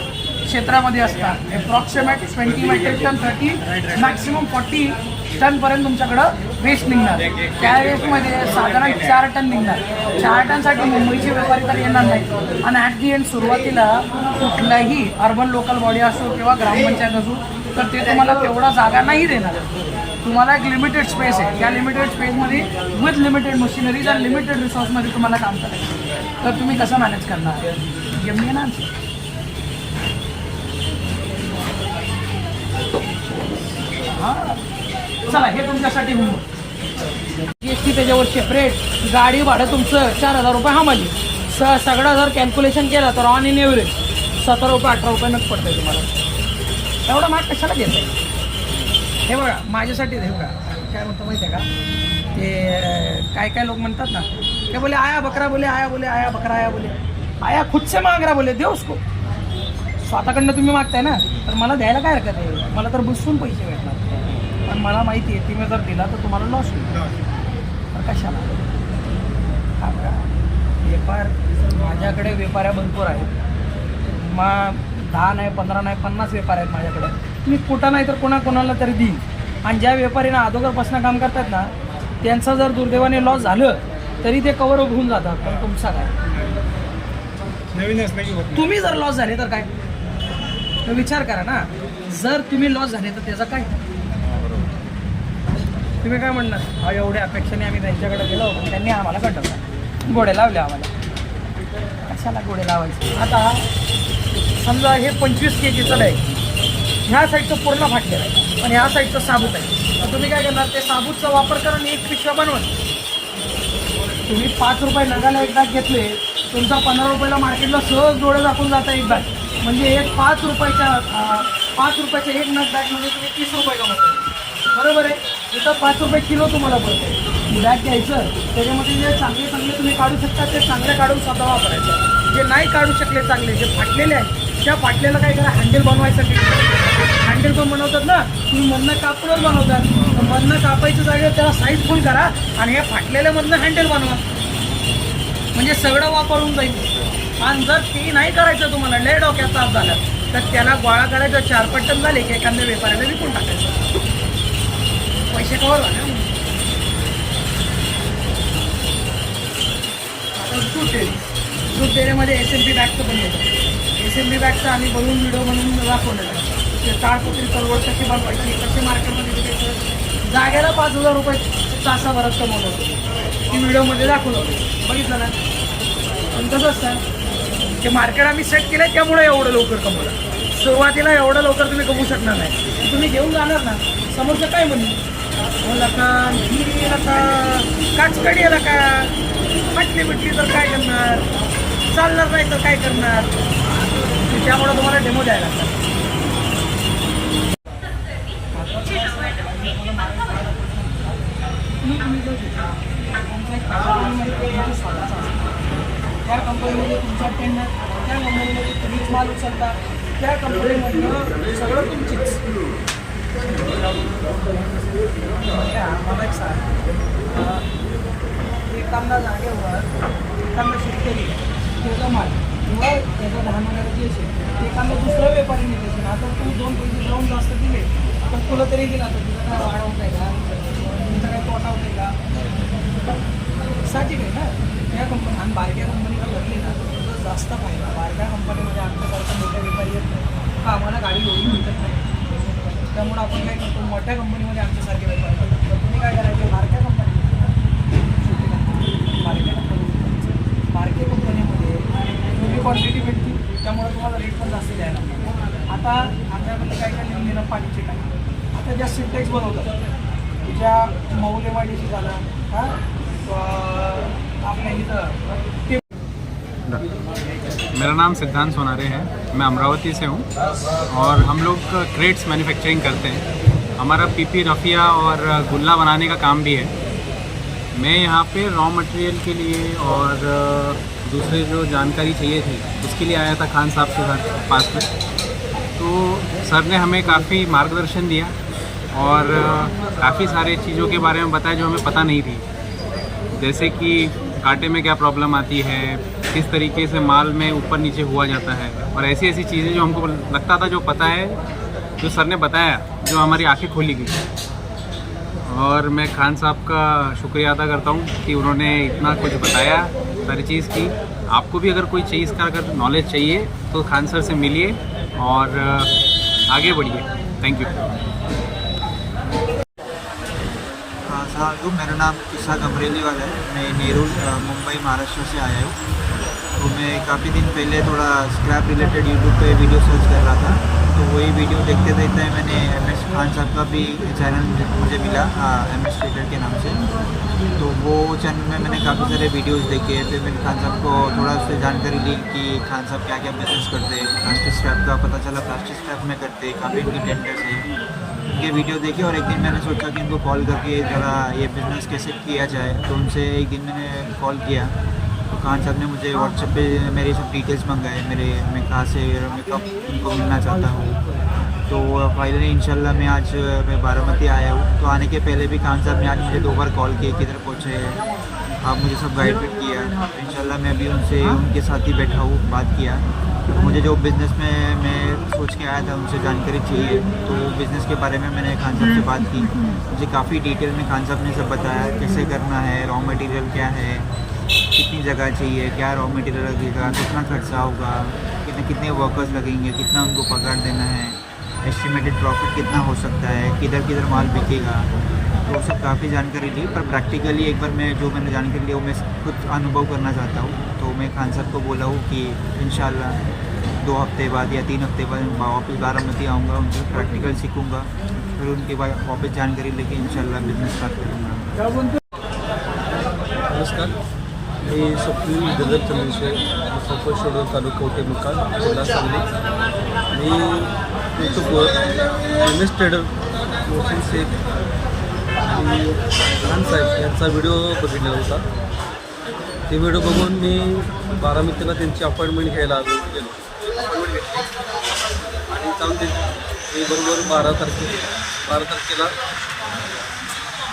क्षेत्रामध्ये असता, अप्रॉक्सिमेट 20 मेट्रिक टन 30 मॅक्सिमम 40 टनपर्यंत तुमच्याकडं वेस्ट निघणार. त्या वेस्टमध्ये साधारण 4 टन निघणार. 4 टनसाठी मुंबईचे व्यापारी तर येणार नाही, आणि ॲट दी एंड सुरुवातीला कुठलाही अर्बन लोकल बॉडी असो किंवा ग्रामपंचायत असो, तर ते तुम्हाला तेवढा जागा नाही देणार. तुम्हाला एक लिमिटेड स्पेस आहे, त्या लिमिटेड स्पेसमध्ये विथ लिमिटेड मशिनरीज आणि लिमिटेड रिसोर्समध्ये तुम्हाला काम करायचं. तर तुम्ही कसं मॅनेज करणार? Give me N answer. हां, चला हे तुमच्यासाठी होऊन GST त्याच्यावर सेपरेट, गाडी भाडं तुमचं 4,000 रुपये हमाली, सगळं जर कॅल्क्युलेशन केलं तर ऑन इन एव्हरेज 17 रुपये 18 रुपये नक्की पडतं तुम्हाला. एवढं महाग कशाला घेत आहे? हे बघा माझ्यासाठी, हे बघा काय म्हणतो माहिती आहे का, ते काय लोक म्हणतात ना, ते बोले आया बकरा, बोले आया, बोले आया बकरा, आया बोले आया खुद से मांग रहा, बोले दे उसको. स्वतःकडनं तुम्ही मागताय ना, तर मला द्यायला काय हरकत आहे? मला तर बसून पैसे भेटणार, पण मला माहिती आहे तुम्ही जर दिला तर तुम्हाला लॉस होईल. तर कशाला? हा बघा, व्यापार माझ्याकडे व्यापाऱ्या भरपूर आहेत. मग 10 नाही 15 नाही 50 व्यापार आहेत माझ्याकडे. मी कुठं नाही तर कोणाला तरी देईन. आणि ज्या व्यापारीनं अगोदरपासून काम करतात ना, त्यांचं जर दुर्दैवाने लॉस झालं तरी ते कवर अप होऊन जातात. पण तुमचा काय, तुम्ही जर लॉस झाले तर काय? तर विचार करा ना, जर तुम्ही लॉस झाले तर त्याचा काय? तुम्ही काय म्हणणार? हा एवढ्या अपेक्षेने आम्ही त्यांच्याकडे गेलो पण त्यांनी आम्हाला कटवलं, गोडे लावले आम्हाला. कशाला गोडे लावायचे? आता समजा हे 25 kgचं आहे, ह्या साईडचं पूर्ण फाटलेलं आहे आणि ह्या साईडचं साबूत आहे. तर तुम्ही काय करणार? ते साबूतचा वापर करा आणि एक पिशव्या बनवा. तुम्ही 5 रुपये नगाला एक बॅग घेतले, तुमचा 15 रुपयाला मार्केटला सहज डोळे दाखवून जाता एक बॅग. म्हणजे एक 5 रुपयाच्या एक नग बॅगमध्ये तुम्ही 30 रुपये कमवतो. बरोबर आहे. इथं 5 रुपये किलो तुम्हाला पडते. बॅग घ्यायचं, त्याच्यामध्ये जे चांगले चांगले तुम्ही काढू शकता ते चांगले काढून स्वतः वापरायचं. जे नाही काढू शकले चांगले, जे फाटलेले आहेत त्या फाटलेलं काय करा, हँडल बनवायसाठी. हँडल पण बनवतात ना, तुम्ही मधनं कापूनच बनवतात. तर मधनं कापायच्या जागेवर त्याला साईज फुल करा आणि हे फाटलेल्यामधनं हँडल बनवा, म्हणजे सगळं वापरून जाईल. आणि जर ते नाही करायचं तुम्हाला, लय डोक्यात ताप झाला, तर त्याला गोळा करायचं, 4 पट्टन झाले की एखाद्या व्यापाऱ्याला विकून टाकायचं, पैसे कवर झाले. आता दूध डेअरीमध्ये SMP बॅगचं पण येतं. SMP बॅगचं आम्ही व्हिडिओ बनवून दाखवलेलं आहे. ते ताळपत्री चळवळ कशी बनवायची, कशी मार्केटमध्ये विकायचं, जागेला 5,000 रुपये तासाभरात कमवलं होतं. ती व्हिडिओमध्ये दाखवलं होतं, बघितलं ना. पण कसं असतं, ते मार्केट आम्ही सेट केलं त्यामुळे एवढं लवकर कमवलं. सुरुवातीला एवढं लवकर तुम्ही कमवू शकणार नाही. तुम्ही घेऊन जाणार ना, समोरचं काय म्हणू का, ही का काचकडी याला का म्हटली तर काय करणार, चालणार नाही तर काय करणार. त्यामुळे तुम्हाला डेमो द्यायला लागतात. त्या कंपनीमध्ये तुमचा टेंडर, त्या कंपनीमध्ये तुम्हीच माल उचलता, त्या कंपनीमधनं सगळं तुमचीच. मला एक सांग, एखादा जागेवर एखादा शेतकरी त्याचा माल किंवा त्याचा 10 महिन्याची असेल, एखादा दुसरा व्यापारी नेत असेल. आता तू 2 पैसे जाऊन जास्त दिले तर तुला तरी दिला तर तुझं काय वाढवत आहे का, तुमचा काय तोटा होत आहे का, साठी नाही ना. त्या कंपनी आणि बारक्या कंपनीला भरली ना तर जास्त फायदा. बारक्या कंपनीमध्ये आमच्यासारखं मोठ्या व्यापारी येत नाही का, आम्हाला गाडी लोडून भेटत नाही. त्यामुळं आपण काय करतो, मोठ्या कंपनीमध्ये आमच्यासारखे व्यापारी करतो. तर तुम्ही काय करायचे, बारक्या कंपनी, बारक्या कंपनीमध्ये एवढी क्वांटिटी भेटते, त्यामुळे तुम्हाला रेट पण जास्त द्यायला लागतो. आता आमच्याकडे काय काय लिहून दिलं, पाणीचे काय आता ज्या सिंटेक्स बनवतात, ज्या मौलेवाडीशी झालं, हां आपल्या इथं. मेरा नाम सिद्धांत सोनारे है, मैं अमरावती से हूँ और हम लोग क्रेट्स मैन्युफैक्चरिंग करते हैं. हमारा PP रफ़िया और गुल्ला बनाने का काम भी है. मैं यहाँ पे रॉ मटेरियल के लिए और दूसरे जो जानकारी चाहिए थी उसके लिए आया था खान साहब के साथ पास में. तो सर ने हमें काफ़ी मार्गदर्शन दिया और काफ़ी सारे चीज़ों के बारे में बताया जो हमें पता नहीं थी, जैसे कि कांटे में क्या प्रॉब्लम आती है, किस तरीके से माल में ऊपर नीचे हुआ जाता है, और ऐसी ऐसी चीज़ें जो हमको लगता था जो पता है, जो सर ने बताया, जो हमारी आंखें खोली गई. और मैं खान साहब का शुक्रिया अदा करता हूँ कि उन्होंने इतना कुछ बताया सारी चीज़ की. आपको भी अगर कोई चीज़ का अगर नॉलेज चाहिए तो खान सर से मिलिए और आगे बढ़िए. Thank you. हाँ साहब, मेरा नाम इसाक अमरेली वाला है. मैं नेरूल मुंबई महाराष्ट्र से आया हूँ. तो मैं काफ़ी दिन पहले थोड़ा स्क्रैप रिलेटेड यूट्यूब पे वीडियो सर्च कर रहा था, तो वही वीडियो देखते देखते मैंने MS खान साहब का भी चैनल मुझे मिला, MS ट्रेडर के नाम से. तो वो चैनल में मैंने काफ़ी सारे वीडियोस देखे. फिर मैंने खान साहब को थोड़ा उससे जानकारी ली कि खान साहब क्या क्या बिजनेस करते हैं. प्लास्टिक स्क्रैप का पता चला, प्लास्टिक स्क्रैप में करते, काफ़ी इनकी टेंडर्स है. उनके वीडियो देखे और एक दिन मैंने सोचा कि इनको कॉल करके ज़रा ये बिज़नेस कैसे किया जाए. तो उनसे एक दिन मैंने कॉल किया, तो खान साहब ने मुझे व्हाट्सएप पे मेरी सब डिटेल्स मंगाए, मैं कहाँ से, मैं कब उनको मिलना चाहता हूँ. तो फाइनली इंशाल्लाह मैं बारामती आया हूँ. तो आने के पहले भी खान साहब ने आज मुझे 2 बार कॉल किए, किधर पहुँचे, आप मुझे सब गाइड किया. इंशाल्लाह मैं अभी उनके साथ ही बैठा हूँ, बात किया. तो मुझे जो बिज़नेस में मैं सोच के आया था उनसे जानकारी चाहिए, तो बिज़नेस के बारे में मैंने खान साहब से बात की. मुझे काफ़ी डिटेल में खान साहब ने सब बताया कैसे करना है, रॉ मटेरियल क्या है, कितनी जगह चाहिए, क्या रॉ मटेरियल लगेगा, कितना खर्चा होगा, कितने वर्कर्स लगेंगे, कितना उनको पगार देना है, एस्टिमेटेड प्रॉफिट कितना हो सकता है, किधर किधर माल बिकेगा. तो सब काफ़ी जानकारी ली. पर प्रैक्टिकली एक बार मैंने जानकारी ली वो मैं खुद अनुभव करना चाहता हूँ. तो मैं खान साहब को बोला हूँ कि इंशाल्लाह 2 हफ्ते बाद या 3 हफ्ते बाद वापस बारामती आऊँगा, उनसे प्रैक्टिकल सीखूँगा, फिर उनके बाद वापस जानकारी लेके इंशाल्लाह बिजनेस स्टार्ट करूँगा. नमस्कार, मी स्वप्नील गजब चंद्रेश्वर, मुजफ्फरशोड तालुका उटे मुक्काम, जिल्हा सांगली. मी यूट्यूबवर MS trader motion Shaikh Khan साहेब यांचा व्हिडिओ बघितलेला होता. ते व्हिडिओ बघून मी बारामतीला त्यांची अपॉइंटमेंट घ्यायला गेलो. अपॉइंटमेंट घेतली आणि जाऊन मी बरोबर 12 तारखेला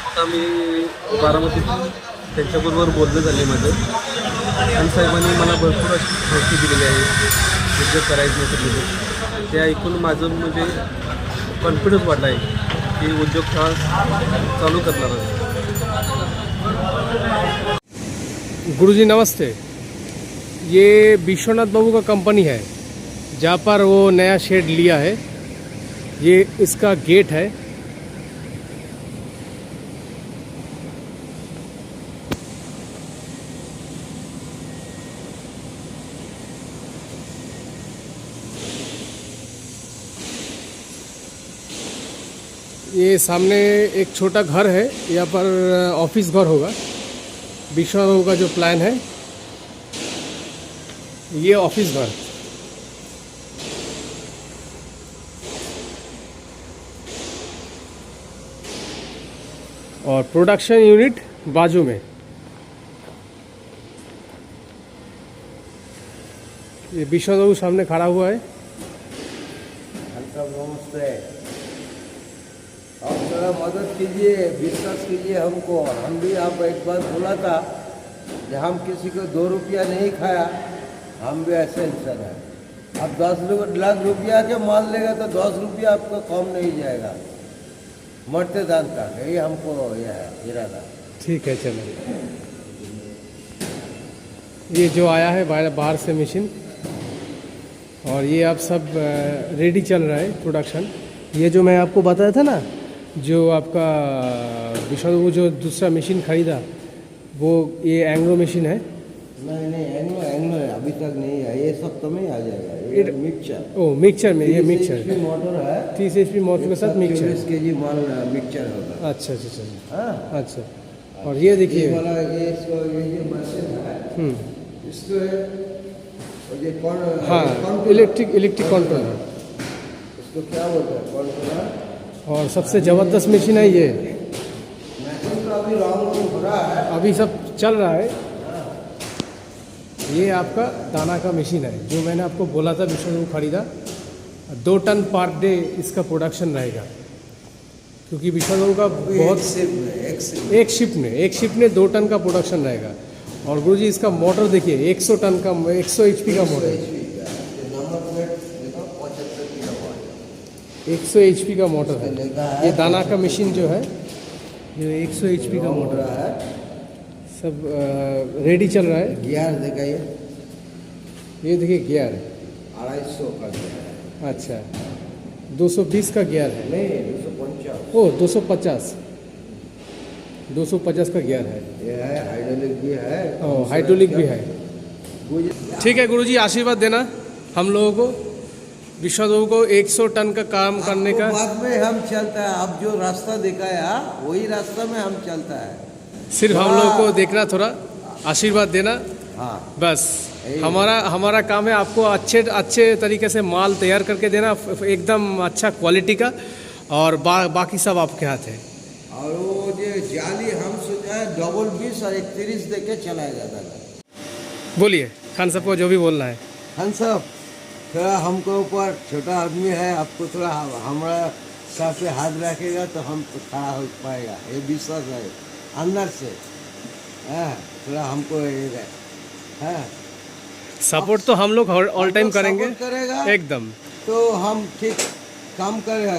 आता मी बारामतीत त्यांच्याबरोबर बोलणं झाले माझं. खान साहेबांनी मला भरपूर अशी माहिती दिलेली आहे उद्योग करायचे सगळे. ते ऐकून माझं म्हणजे कॉन्फिडन्स वाढला आहे की उद्योग हा चालू करणार आहे. गुरुजी नमस्ते. ये विश्वनाथ बाबू का कंपनी है जहाँ पर वो नया शेड लिया है. ये इसका गेट है. ये सामने एक छोटा घर है, यहाँ पर ऑफिस घर होगा. विश्वनाथ बाबू का जो प्लान है ये ऑफिस घर. और प्रोडक्शन यूनिट बाजू में. ये विश्वनाथ बाबू सामने खड़ा हुआ है. नमस्ते. आप थोड़ा मदद कीजिए, विश्वास कीजिए हमको. हम भी आप एक बार बोला था कि हम किसी को 2 रुपया नहीं खाया. हम भी ऐसे इंसान है. आप 10 लाख रुपया के माल लेगा तो 10 रुपया आपको कम नहीं जाएगा. मरते दान का यही हमको यह है इरादा. ठीक है चलो. ये जो आया है बाहर से मशीन और ये आप सब रेडी चल रहा है प्रोडक्शन. ये जो मैं आपको बताया था ना, जो आपका विश्वनाथ वो जो दूसरा मशीन खरीदा वो ये एंग्रो मशीन है. नहीं एंग्लो है, अभी तक नहीं है. ये सब तो नहीं आ जाएगा. ये मिक्सचर. ओ मिक्सचर में ये मिक्सचर 30 HP मोटर है. 30 HP मोटर के साथ मिक्सचर. 24 kg माल मिक्सचर होगा. अच्छा अच्छा अच्छा. हाँ. अच्छा. और ये देखिए ये वाला ये इसको ये मशीन है. इसको ये कौन? हाँ इलेक्ट्रिक कंट्रोल है. इसको क्या बोलते हैं? कंट्रोलर. और सबसे ज़बरदस्त मशीन है ये. मशीन तो अभी रॉन्ग हो रहा है. अभी सब चल रहा है. ये आपका दाना का मशीन है जो मैंने आपको बोला था विश्वनाथ को खरीदा. 2 टन पर डे इसका प्रोडक्शन रहेगा क्योंकि विश्वनाथ का बहुत एक शिफ्ट में 2 टन का प्रोडक्शन रहेगा. और गुरुजी इसका मोटर देखिए 100 टन का 100 HP का मोटर. 100 HP का मोटर है. ये दाना का मशीन जो है ये 100 HP का मोटर है. सब रेडी चल रहा है. गियर दिखाइए. ये देखिए गियर 250 का गियर है. अच्छा 220 का गियर है. नहीं 250. ओ 250 का गियर है. ये है हाइड्रोलिक भी है. ओ हाइड्रोलिक भी है. ठीक है गुरुजी आशीर्वाद देना हम लोगों को. विश्वनाथ बाबू को 100 टन का काम करने का बाद में हम चलता है. अब जो रास्ता दिखाया वही रास्ता में हम चलता है. सिर्फ हम लोगों को देखना, थोड़ा आशीर्वाद देना. हाँ बस हमारा काम है आपको अच्छे तरीके से माल तैयार करके देना, एकदम अच्छा क्वालिटी का. और बाकी सब आपके हाथ है. और वो जो जाली हम सोचा है डबल 20 और 31 दे के चलाया जाता है. बोलिए खान साहब को जो भी बोलना है. खान साहब थोड़ा हमको ऊपर छोटा आदमी है, आपको थोड़ा हमारा सर पे हाथ रखेगा तो हम खड़ा हो पाएगा. ये विश्वास है अंदर से. थोड़ा हमको ये है सपोर्ट तो हम लोग ऑल टाइम करेंगे. करेगा एकदम. तो हम ठीक काम करेगा.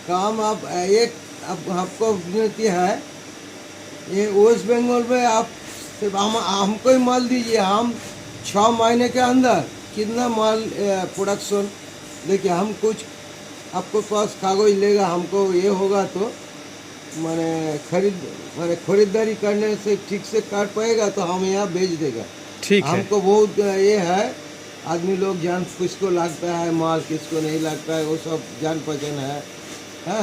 काम आप एक आपको विनती है. ये वेस्ट बंगाल में आप सिर्फ हमको ही माल दीजिए. हम 6 महीने के अंदर कितना माल प्रोडक्शन देखिए. हम कुछ आपको पास कागज लेगा, हमको ये होगा तो मैंने खरीदारी करने से ठीक से काट पाएगा तो हम यहाँ बेच देगा. ठीक है. हमको बहुत ये है. आदमी लोग जान किसको लगता है माल किसको नहीं लगता है वो सब जान पहचान है.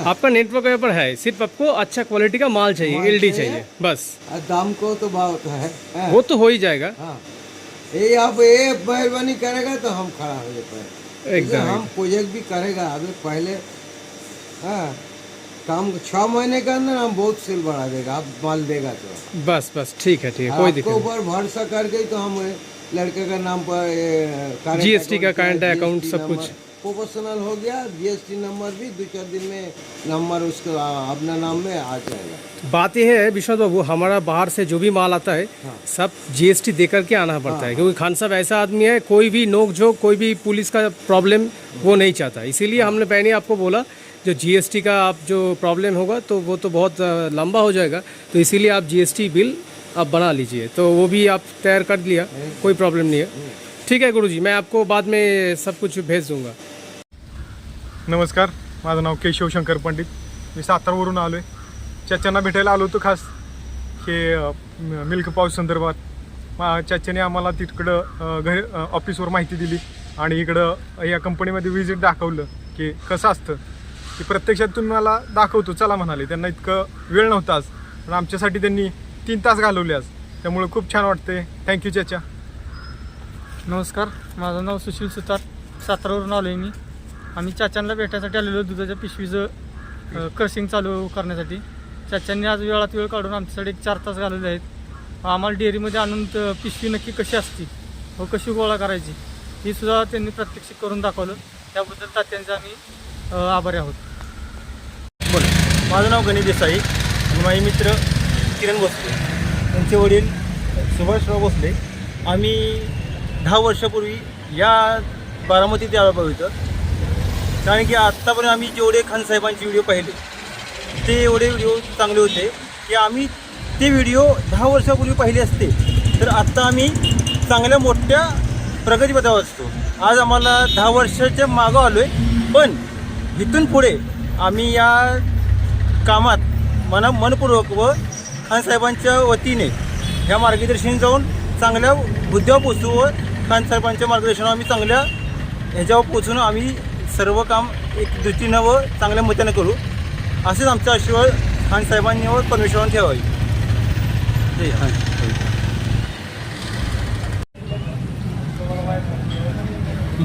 आपका नेटवर्क यहाँ पर है. सिर्फ आपको अच्छा क्वालिटी का माल चाहिए, एलडी चाहिए बस. दाम को तो बहुत है. वो तो हो ही जाएगा. हाँ ये आप ये मेहरबानी करेगा तो हम खड़ा हो जाते हैं. एकदम. हम प्रोजेक्ट भी करेगा अभी पहले. हाँ काम 6 महीने के अंदर हम बहुत सेल बढ़ा देगा, आप माल देगा तो। बस बस ठीक है, कोई आपको दिक्कत नहीं। ऊपर भरोसा करके तो हम लड़के का नाम पर GST का current account सब कुछ। प्रोफेशनल हो गया, GST नंबर भी 2-4 दिन में नंबर उसका अपना नाम में आ जाएगा। बात यह है विश्वास बाबू, हमारा बाहर से जो भी माल आता है सब GST दे करके आना पड़ता है, क्योंकि खान साहब ऐसा आदमी है, कोई भी नोक झोंक, कोई भी पुलिस का प्रॉब्लम वो नहीं चाहता। इसीलिए हमने पहले आपको बोला जो GST का आप जो प्रॉब्लम होगा तो वो तो बहुत लंबा हो जाएगा, तो इसीलिए आप GST बिल आप बना लीजिए, तो वो भी आप तैयार कर लिया, कोई प्रॉब्लम नहीं है। ठीक है गुरुजी, मैं आपको बाद में सब कुछ भेज दूंगा। नमस्कार, माझं नाव केशव शंकर पंडित, मी सातारावरून आलो आहे. चाच्यांना भेटायला आलो होतो खास हे मिल्क पाऊच संदर्भात. चाच्याने आम्हाला तिकडं घरी ऑफिसवर माहिती दिली आणि इकडं या कंपनीमध्ये विजिट दाखवलं की कसं असतं, की प्रत्यक्षात तुम्हाला दाखवतो चला म्हणाले. त्यांना इतकं वेळ नव्हता आज, पण आमच्यासाठी त्यांनी 3 तास घालवले आज, त्यामुळे खूप छान वाटते. थँक्यू चाचा. नमस्कार, माझं नाव सुशील सुतार, सातारावरून आलो आहे मी. आम्ही चाच्यांना भेटायसाठी आलेलो दुधाच्या पिशवीचं क्रशिंग चालू करण्यासाठी. चाच्यांनी आज वेळात वेळ काढून आमच्यासाठी 4 तास घालवले आहेत. आम्हाला डेअरीमध्ये आणून पिशवी नक्की कशी असती व कशी गोळा करायची ही सुद्धा त्यांनी प्रत्यक्ष करून दाखवलं. त्याबद्दल तात्यांचे आम्ही आभारी आहोत. माझं नाव गणेश देसाई आणि माझे मित्र किरण भोसले, त्यांचे वडील सुभाषराव भोसले. आम्ही 10 वर्षापूर्वी या बारामतीत यायला पाहिजे होतं, कारण की आत्तापर्यंत आम्ही जेवढे खान साहेबांचे व्हिडिओ पाहिले ते एवढे व्हिडिओ चांगले होते की आम्ही ते व्हिडिओ 10 वर्षापूर्वी पाहिले असते तर आत्ता आम्ही चांगल्या मोठ्या प्रगतीपथावर असतो. आज आम्हाला 10 वर्षाच्या मागं आलो आहे, पण इथून पुढे आम्ही या कामात मनपूर्वक व खान साहेबांच्या वतीने ह्या मार्गदर्शन जाऊन चांगल्या हुद्द्यावर पोचू व खान साहेबांच्या मार्गदर्शनावर आम्ही चांगल्या ह्याच्यावर पोचून आम्ही सर्व काम एक दृष्टीनं व चांगल्या मतानं करू, असेच आमचा आशीर्वाद खान साहेबांनी व परमेश्वरांनी ठेवावी.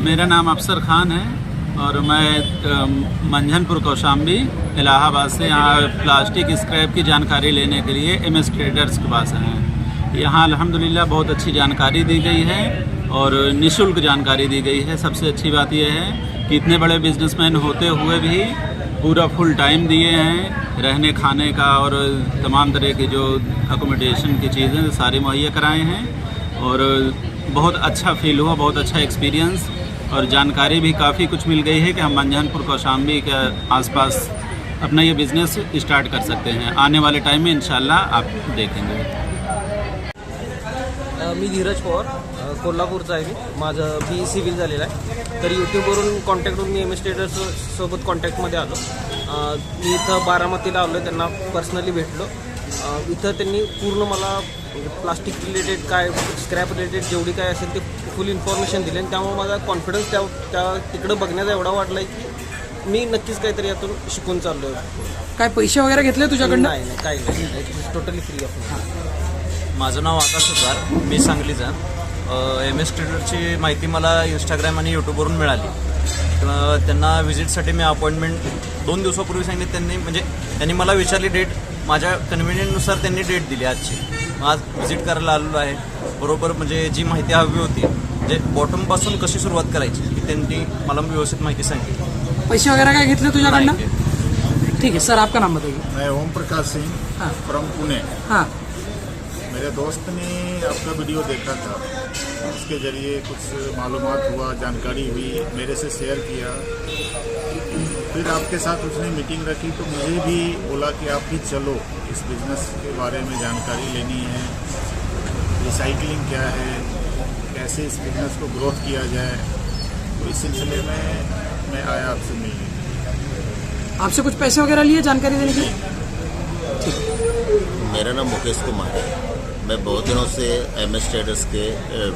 मेरा नाम अफसर खान है और मैं मंझनपुर कौशाम्बी इलाहाबाद से यहाँ प्लास्टिक स्क्रैप की जानकारी लेने के लिए MS ट्रेडर्स के पास हैं. यहाँ अल्हम्दुलिल्लाह बहुत अच्छी जानकारी दी गई है और निःशुल्क जानकारी दी गई है. सबसे अच्छी बात यह है कि इतने बड़े बिजनेसमैन होते हुए भी पूरा फुल टाइम दिए हैं, रहने खाने का और तमाम तरह की जो अकोमोडेशन की चीज़ें सारी मुहैया कराए हैं और बहुत अच्छा फील हुआ, बहुत अच्छा एक्सपीरियंस और जानकारी भी काफ़ी कुछ मिल गई है कि हम मंझनपुर कौशाम्बी के आसपास अपना ये बिज़नेस स्टार्ट कर सकते हैं. आने वाले टाइम में इंशाल्लाह आप देखेंगे. मी धीरज पवार, कोल्हापूरचा आहे. मी माझं BE सिव्हिल झालेलं आहे, तर यूट्यूबवरून कॉन्टॅक्टवरून मी MS ट्रेडर्स सोबत कॉन्टॅक्टमध्ये आलो. मी इथं बारामतीला आलो, त्यांना पर्सनली भेटलो. इथं त्यांनी पूर्ण मला प्लास्टिक रिलेटेड काय स्क्रॅप रिलेटेड जेवढी काय असेल ते फुल इन्फॉर्मेशन दिली आणि त्यामुळे माझा कॉन्फिडन्स त्या तिकडं बघण्याचा एवढा वाटला आहे की मी नक्कीच काहीतरी यातून शिकून चाललो आहे. काय पैसे वगैरे घेतले तुझ्याकडनं? नाही काही नाही, टोटली फ्री ऑफ. माझं नाव आकाश सुतार, मी सांगलीचा. MS ट्रेडरची माहिती मला इंस्टाग्राम आणि यूट्यूबवरून मिळाली. तर त्यांना व्हिजिटसाठी मी अपॉइंटमेंट 2 दिवसापूर्वी सांगितली त्यांनी. म्हणजे त्यांनी मला विचारली डेट, माझ्या कन्व्हिनियंटनुसार त्यांनी डेट दिली आजची. आज व्हिजिट करायला आलेलो आहे. बरोबर म्हणजे जी माहिती हवी होती, म्हणजे बॉटमपासून कशी सुरुवात करायची ही त्यांनी मला व्यवस्थित माहिती सांगितली. पैसे वगैरह काय घेतले तुझ्याकडनं? ठीक है सर, आपका नाम बताइए. मैं ओम प्रकाश सिंह फ्रॉम पुणे. हाँ, मेरे दोस्त ने आपका वीडियो देखा था, उसके ज़रिए कुछ मालूमात हुआ, जानकारी हुई, मेरे से शेयर किया. फिर आपके साथ उसने मीटिंग रखी तो मुझे भी बोला कि आप भी चलो, इस बिज़नेस के बारे में जानकारी लेनी है, रिसाइकलिंग क्या है, कैसे इस बिज़नेस को ग्रोथ किया जाए. तो इस सिलसिले में मैं आया आपसे मिलने. आपसे कुछ पैसे वगैरह लिए जानकारी देने के लिए? मेरा नाम मुकेश कुमार है. मैं बहुत दिनों से MS ट्रेडर्स के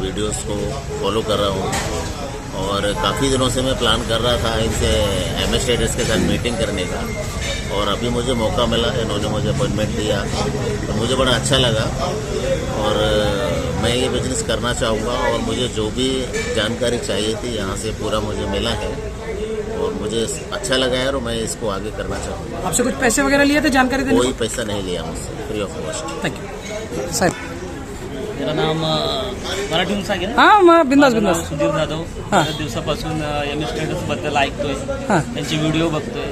वीडियोस को फॉलो कर रहा हूँ और काफ़ी दिनों से मैं प्लान कर रहा था इनसे MS ट्रेडर्स के साथ मीटिंग करने का, और अभी मुझे मौका मिला, इन्होंने मुझे अपॉइंटमेंट दिया तो मुझे बड़ा अच्छा लगा और मैं ये बिज़नेस करना चाहूँगा. और मुझे जो भी जानकारी चाहिए थी यहाँ से पूरा मुझे मिला है और मुझे मुझे अच्छा लगा है और मैं इसको आगे करना चाहूँगा। आपसे कुछ पैसे वगैरह लिए थे जानकारी देने? कोई पैसा नहीं लिया मुझसे, free of cost. Thank you साहेब. मेरा नाम मराठीतून सांगेल. हां मग बिंदास माझं नाव बिंदास. सुधीर जाधव. बऱ्याच दिवसापासून एम एस ट्रेडर्स बद्दल ऐकतोय, त्यांचे व्हिडिओ बघतोय,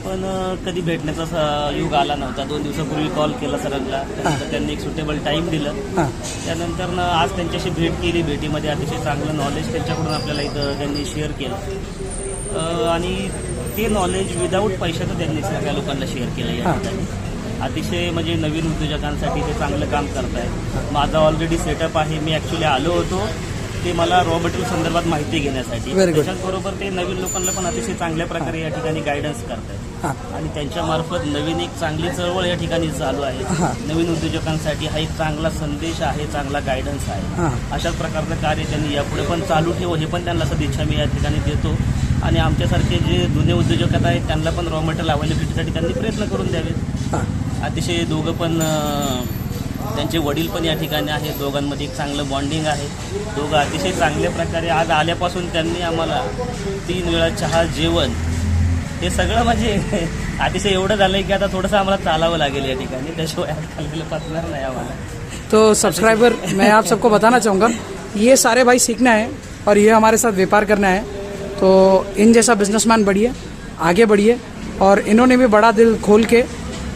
पण कधी भेटण्याचा योग आला नव्हता. 2 दिवसापूर्वी कॉल केला सरांना, तर त्यांनी एक सुटेबल टाईम दिलं. त्यानंतर आज त्यांच्याशी भेट केली. भेटीमध्ये अतिशय चांगलं नॉलेज त्यांच्याकडून आपल्याला इथं त्यांनी शेअर केलं आणि ते नॉलेज विदाऊट पैशाचं त्यांनी सगळ्या लोकांना शेअर केलं या ठिकाणी. अतिशय म्हणजे नवीन उद्योजकांसाठी ते चांगलं काम करत आहे. माझा ऑलरेडी सेटअप आहे. मी ॲक्च्युली आलो होतो ते मला रॉ मटेरियल संदर्भात माहिती घेण्यासाठी. त्याच्याबरोबर ते नवीन लोकांना पण अतिशय चांगल्या प्रकारे या ठिकाणी गायडन्स करतात आणि त्यांच्यामार्फत नवीन एक चांगली चळवळ या ठिकाणी चालू आहे. नवीन उद्योजकांसाठी हा एक चांगला संदेश आहे, चांगला गायडन्स आहे. अशाच प्रकारचं कार्य त्यांनी यापुढे पण चालू ठेवू हे पण त्यांना सदिच्छा मी या ठिकाणी देतो. आणि आमच्यासारखे जे जुने उद्योजक आहेत त्यांना पण रॉ मटेरियल अवेलेबिलिटीसाठी त्यांनी प्रयत्न करून द्यावेत. अतिशय दोघं पण त्यांचे वडील पण या ठिकाणी आहेत. दोघांमध्ये एक चांगलं बॉन्डिंग आहे. दोघं अतिशय चांगल्या प्रकारे आज आल्यापासून त्यांनी आम्हाला 3 वेळा चहा, जेवण हे सगळं म्हणजे अतिशय एवढं झालं की आता थोडंसं आम्हाला चालावं लागेल या ठिकाणी, त्याशिवाय आज खाल्लेलं पचणार नाही आम्हाला. तो सब्सक्राइबर मैं आप सबको बताना चाहूँगा, ये सारे भाई सीखना है और ये हमारे साथ व्यापार करना है. तो इन जैसा बिजनेसमैन बढ़िए, आगे बढ़िए. और इन्होंने भी बड़ा दिल खोल के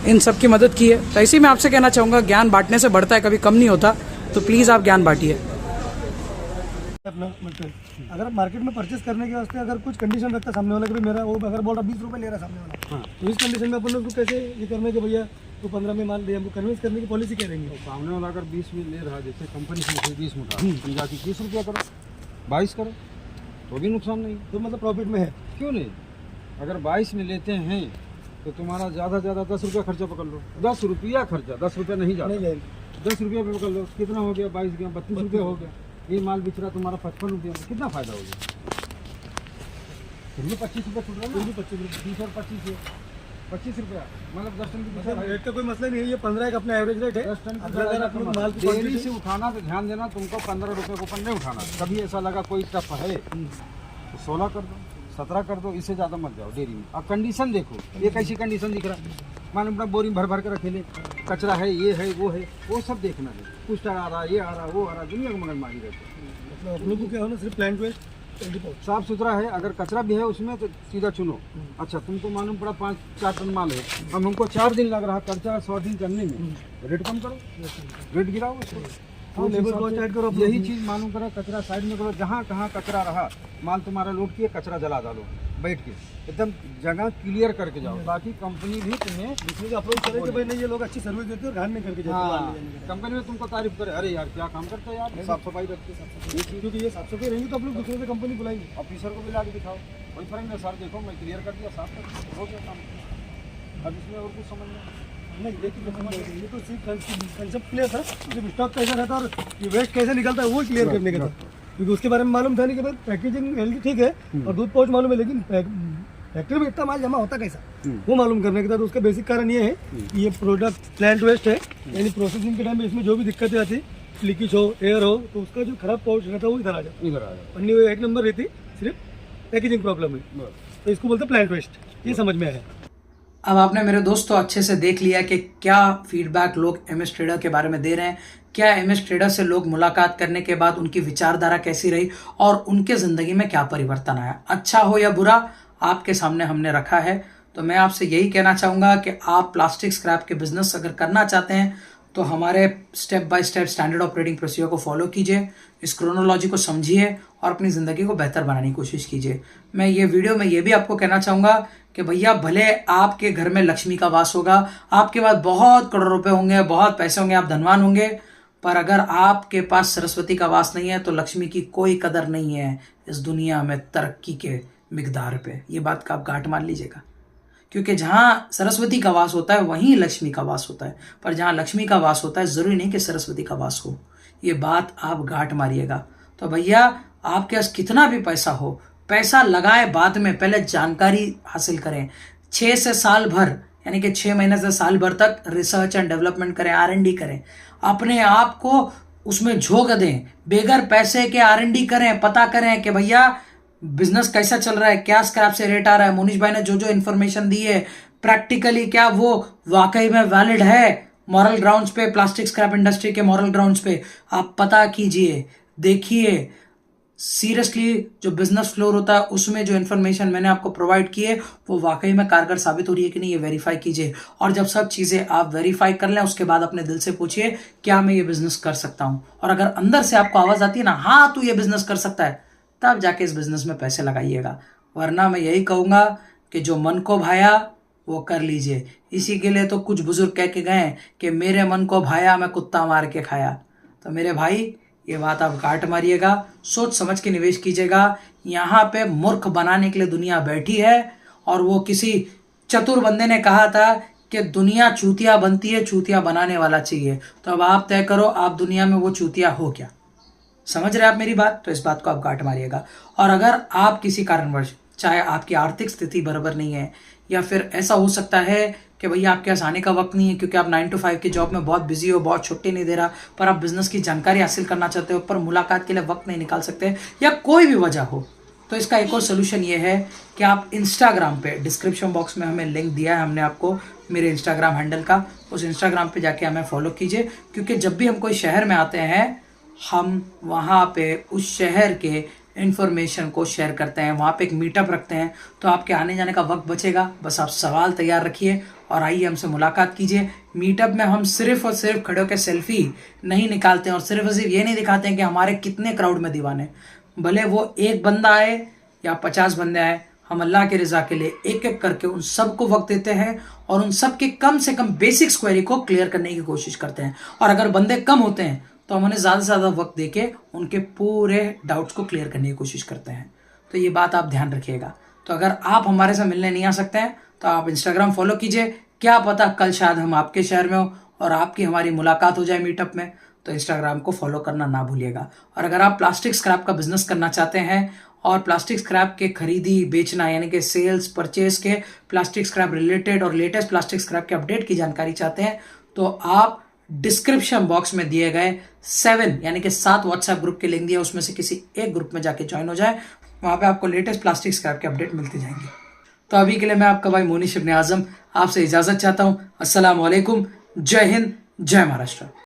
इन सब की मदद की है. तो ऐसे ही मैं आपसे कहना चाहूँगा, ज्ञान बांटने से बढ़ता है, कभी कम नहीं होता. तो प्लीज़ आप ज्ञान बांटिए. अपना मटेरियल अगर मार्केट में परचेस करने के वास्ते अगर कुछ कंडीशन रखता सामने वाला कि भाई मेरा वो अगर बोल रहा 20 रुपये ले रहा सामने वाला, तो इस कंडीशन में अपन लोग कैसे ये करने के भैया तो 15 में माल दे, हमको कन्विंस करने की पॉलिसी क्या रहेंगी? सामने वाला अगर 20 में ले रहा, जैसे कंपनी से 20 में उठा, तुम जाके 30 रुपया करो, 22 करो, तो भी नुकसान नहीं. तो मतलब प्रॉफिट में है. क्यों नहीं? अगर 22 में लेते हैं तो तुम्हारा ज़्यादा 10 रुपया खर्चा पकड़ लो. 10 रुपया खर्चा, 10 रुपया नहीं जाता. 10 रुपया पे पकड़ लो, कितना हो गया? 22 गया, 32 रुपया हो गया. ये माल बिच रहा तुम्हारा 55 रुपया में, कितना फायदा हो गया? फिर भी 25 रुपया छूट रहा है. 30 और 25 है 25 रुपया, मतलब 10 टन की रेट का कोई मसला नहीं है. ये 15 का अपना एवरेज रेट है. 10 टन अगर आप लोग माल की डेयरी से उठाना तो ध्यान देना, तुमको 15 रुपये को नहीं उठाना. कभी ऐसा लगा कोई टफ है तो 16 कर दो, 17 कर दो, इससे ज़्यादा मत जाओ डेयरी में. अब कंडीशन देखो, ये कैसी कंडीशन दिख रहा है. मान अपना बोरी भर भर के रखेले, कचरा है, ये है, वो सब देखना है. कुछ आ रहा, ये आ रहा, वो आ रहा, दुनिया को मगजमारी रहती है. मतलब आप लोग को क्या होना, सिर्फ प्लांट वेस्ट साफ सुथरा है. अगर कचरा भी है उसमें तो सीधा चुनो. अच्छा, तुमको मालूम पड़ा 5-4 टन माल है, अब हमको 4 दिन लग रहा कचरा सॉर्टिंग करने में, रेट कम करो, रेट गिराओ उसको. लेबर कॉस्ट ऐड करो. यही चीज़ मालूम करो, कचरा साइड में करो. जहाँ कहाँ कचरा रहा, माल तुम्हारा लोड किए, कचरा जला डालो बैठ के, एकदम जगह क्लियर करके जाओ, ताकि कंपनी भी तुम्हें अप्रोच करे कि भाई नहीं ये लोग अच्छी सर्विस देते हैं और ध्यान नहीं करके जाते. कंपनी में तुमको तारीफ करे, अरे यार क्या काम करते हैं यार, साफ सफाई रखते. क्योंकि ये साफ सफाई रहेंगी तो आप लोग दूसरे से कंपनी बुलाएंगे. ऑफिसर को भी ला के दिखाओ, कोई फर्क नहीं. सर देखो मैं क्लियर कर दिया, साफ कर दिया, हो गया काम. अब इसमें और कुछ समझ नहीं, ये तो सिर्फ कंसेप्ट क्लियर था. सिर्फ स्टॉक कैसा रहता है और ये वेस्ट कैसे निकलता है वो क्लियर करने का था. क्योंकि उसके बारे में मालूम था नहीं कि भाई पैकेजिंग हेल्दी ठीक है और दूध पाउच मालूम है, लेकिन फैक्ट्री में इतना माल जमा होता कैसा वो मालूम करने के बाद उसका बेसिक कारण ये है कि ये प्रोडक्ट प्लांट वेस्ट है. यानी प्रोसेसिंग के टाइम में इसमें जो भी दिक्कतें आती, लीकेज हो, एयर हो, तो उसका जो खराब पाउच रहता है वो इधर आ जाता. पन्नी वो 1 नंबर रहती, सिर्फ पैकेजिंग प्रॉब्लम है. तो इसको बोलते प्लांट वेस्ट. ये समझ में आया. अब आपने मेरे दोस्तों अच्छे से देख लिया कि क्या फीडबैक लोग एमएस ट्रेडर के बारे में दे रहे हैं, क्या एमएस ट्रेडर से लोग मुलाकात करने के बाद उनकी विचारधारा कैसी रही और उनके ज़िंदगी में क्या परिवर्तन आया. अच्छा हो या बुरा आपके सामने हमने रखा है. तो मैं आपसे यही कहना चाहूँगा कि आप प्लास्टिक स्क्रैप के बिजनेस अगर करना चाहते हैं तो हमारे step by step standard operating procedure को फॉलो कीजिए, इस क्रोनोलॉजी को समझिए और अपनी ज़िंदगी को बेहतर बनाने की कोशिश कीजिए. मैं ये वीडियो में ये भी आपको कहना चाहूँगा कि भैया भले आपके घर में लक्ष्मी का वास होगा, आपके पास बहुत करोड़ों रुपए होंगे, बहुत पैसे होंगे, आप धनवान होंगे, पर अगर आपके पास सरस्वती का वास नहीं है तो लक्ष्मी की कोई कदर नहीं है इस दुनिया में तरक्की के मिकदार पे. ये बात का आप गांठ मान लीजिएगा, क्योंकि जहाँ सरस्वती का वास होता है वहीं लक्ष्मी का वास होता है, पर जहाँ लक्ष्मी का वास होता है ज़रूरी नहीं कि सरस्वती का वास हो. ये बात आप गांठ मारिएगा. तो भैया आपके पास कितना भी पैसा हो, पैसा लगाए बाद में, पहले जानकारी हासिल करें. 6 से साल भर, यानी कि 6 महीने से साल भर तक रिसर्च एंड डेवलपमेंट करें, R&D करें, अपने आप को उसमें झोंक दें. बेगर पैसे के R&D करें, पता करें कि भैया बिजनेस कैसा चल रहा है, क्या स्क्रैप से रेट आ रहा है, मोनिश भाई ने जो जो इन्फॉर्मेशन दी है प्रैक्टिकली क्या वो वाकई में वैलिड है मॉरल ग्राउंड्स पे, प्लास्टिक स्क्रैप इंडस्ट्री के मॉरल ग्राउंड्स पे आप पता कीजिए, देखिए सीरियसली जो बिजनेस फ्लोर होता है उसमें जो इन्फॉर्मेशन मैंने आपको प्रोवाइड की है वो वाकई में कारगर साबित हो रही है कि नहीं, ये वेरीफाई कीजिए। और जब सब चीज़ें आप वेरीफाई कर लें उसके बाद अपने दिल से पूछिए क्या मैं ये बिजनेस कर सकता हूँ, और अगर अंदर से आपको आवाज़ आती है ना हाँ तू ये बिजनेस कर सकता है, तब जाके इस बिजनेस में पैसे लगाइएगा। वरना मैं यही कहूँगा कि जो मन को भाया वो कर लीजिए। इसी के लिए तो कुछ बुजुर्ग कह के गए कि मेरे मन को भाया मैं कुत्ता मार के खाया। तो मेरे भाई ये बात आप गांठ मारिएगा, सोच समझ के निवेश कीजिएगा। यहाँ पे मूर्ख बनाने के लिए दुनिया बैठी है, और वो किसी चतुर बंदे ने कहा था कि दुनिया चूतिया बनती है, चूतिया बनाने वाला चाहिए। तो अब आप तय करो आप दुनिया में वो चूतिया हो क्या। समझ रहे आप मेरी बात? तो इस बात को आप गांठ मारिएगा। और अगर आप किसी कारणवश, चाहे आपकी आर्थिक स्थिति बराबर नहीं है, या फिर ऐसा हो सकता है कि भैया आपके पास आने का वक्त नहीं है क्योंकि आप 9 to 5 की जॉब में बहुत बिजी हो, बहुत छुट्टी नहीं दे रहा, पर आप बिजनेस की जानकारी हासिल करना चाहते हो पर मुलाकात के लिए वक्त नहीं निकाल सकते, या कोई भी वजह हो, तो इसका एक और सोल्यूशन ये है कि आप इंस्टाग्राम पे, डिस्क्रिप्शन बॉक्स में हमें लिंक दिया है हमने आपको मेरे इंस्टाग्राम हैंडल का, उस इंस्टाग्राम पे जाके हमें फॉलो कीजिए। क्योंकि जब भी हम कोई शहर में आते हैं हम वहाँ पे उस शहर के इन्फॉर्मेशन को शेयर करते हैं, वहाँ पे एक मीटअप रखते हैं, तो आपके आने जाने का वक्त बचेगा। बस आप सवाल तैयार रखिए और आइए हमसे मुलाकात कीजिए। मीटअप में हम सिर्फ और सिर्फ खड़े होकर सेल्फी नहीं निकालते हैं और सिर्फ ये नहीं दिखाते हैं कि हमारे कितने क्राउड में दीवाने, भले वो एक बंदा आए या 50 बंदे आए, हम अल्लाह के रज़ा के लिए एक एक करके उन सबको वक्त देते हैं और उन सब के कम से कम बेसिक्स क्वेरी को क्लियर करने की कोशिश करते हैं। और अगर बंदे कम होते हैं तो हम उन्हें ज़्यादा से ज़्यादा वक्त देके उनके पूरे डाउट्स को क्लियर करने की कोशिश करते हैं। तो ये बात आप ध्यान रखिएगा। तो अगर आप हमारे से मिलने नहीं आ सकते हैं तो आप इंस्टाग्राम फॉलो कीजिए, क्या पता कल शायद हम आपके शहर में हो और आपकी हमारी मुलाकात हो जाए मीटअप में। तो इंस्टाग्राम को फॉलो करना ना भूलिएगा। और अगर आप प्लास्टिक स्क्रैप का बिजनेस करना चाहते हैं और प्लास्टिक स्क्रैप के खरीदी बेचना यानी कि सेल्स परचेज के प्लास्टिक स्क्रैप रिलेटेड और लेटेस्ट प्लास्टिक स्क्रैप के अपडेट की जानकारी चाहते हैं, तो आप डिस्क्रिप्शन बॉक्स में दिए गए 7 यानी कि 7 व्हाट्सएप ग्रुप के लिंक दिए, उसमें से किसी एक ग्रुप में जाके ज्वाइन हो जाए। वहाँ पे आपको लेटेस्ट प्लास्टिक स्क्रैप के अपडेट मिलते जाएंगे। तो अभी के लिए मैं आपका भाई मोनिश इब्ने आजम आपसे इजाज़त चाहता हूँ। अस्सलाम वालेकुम, जय हिंद, जय महाराष्ट्र।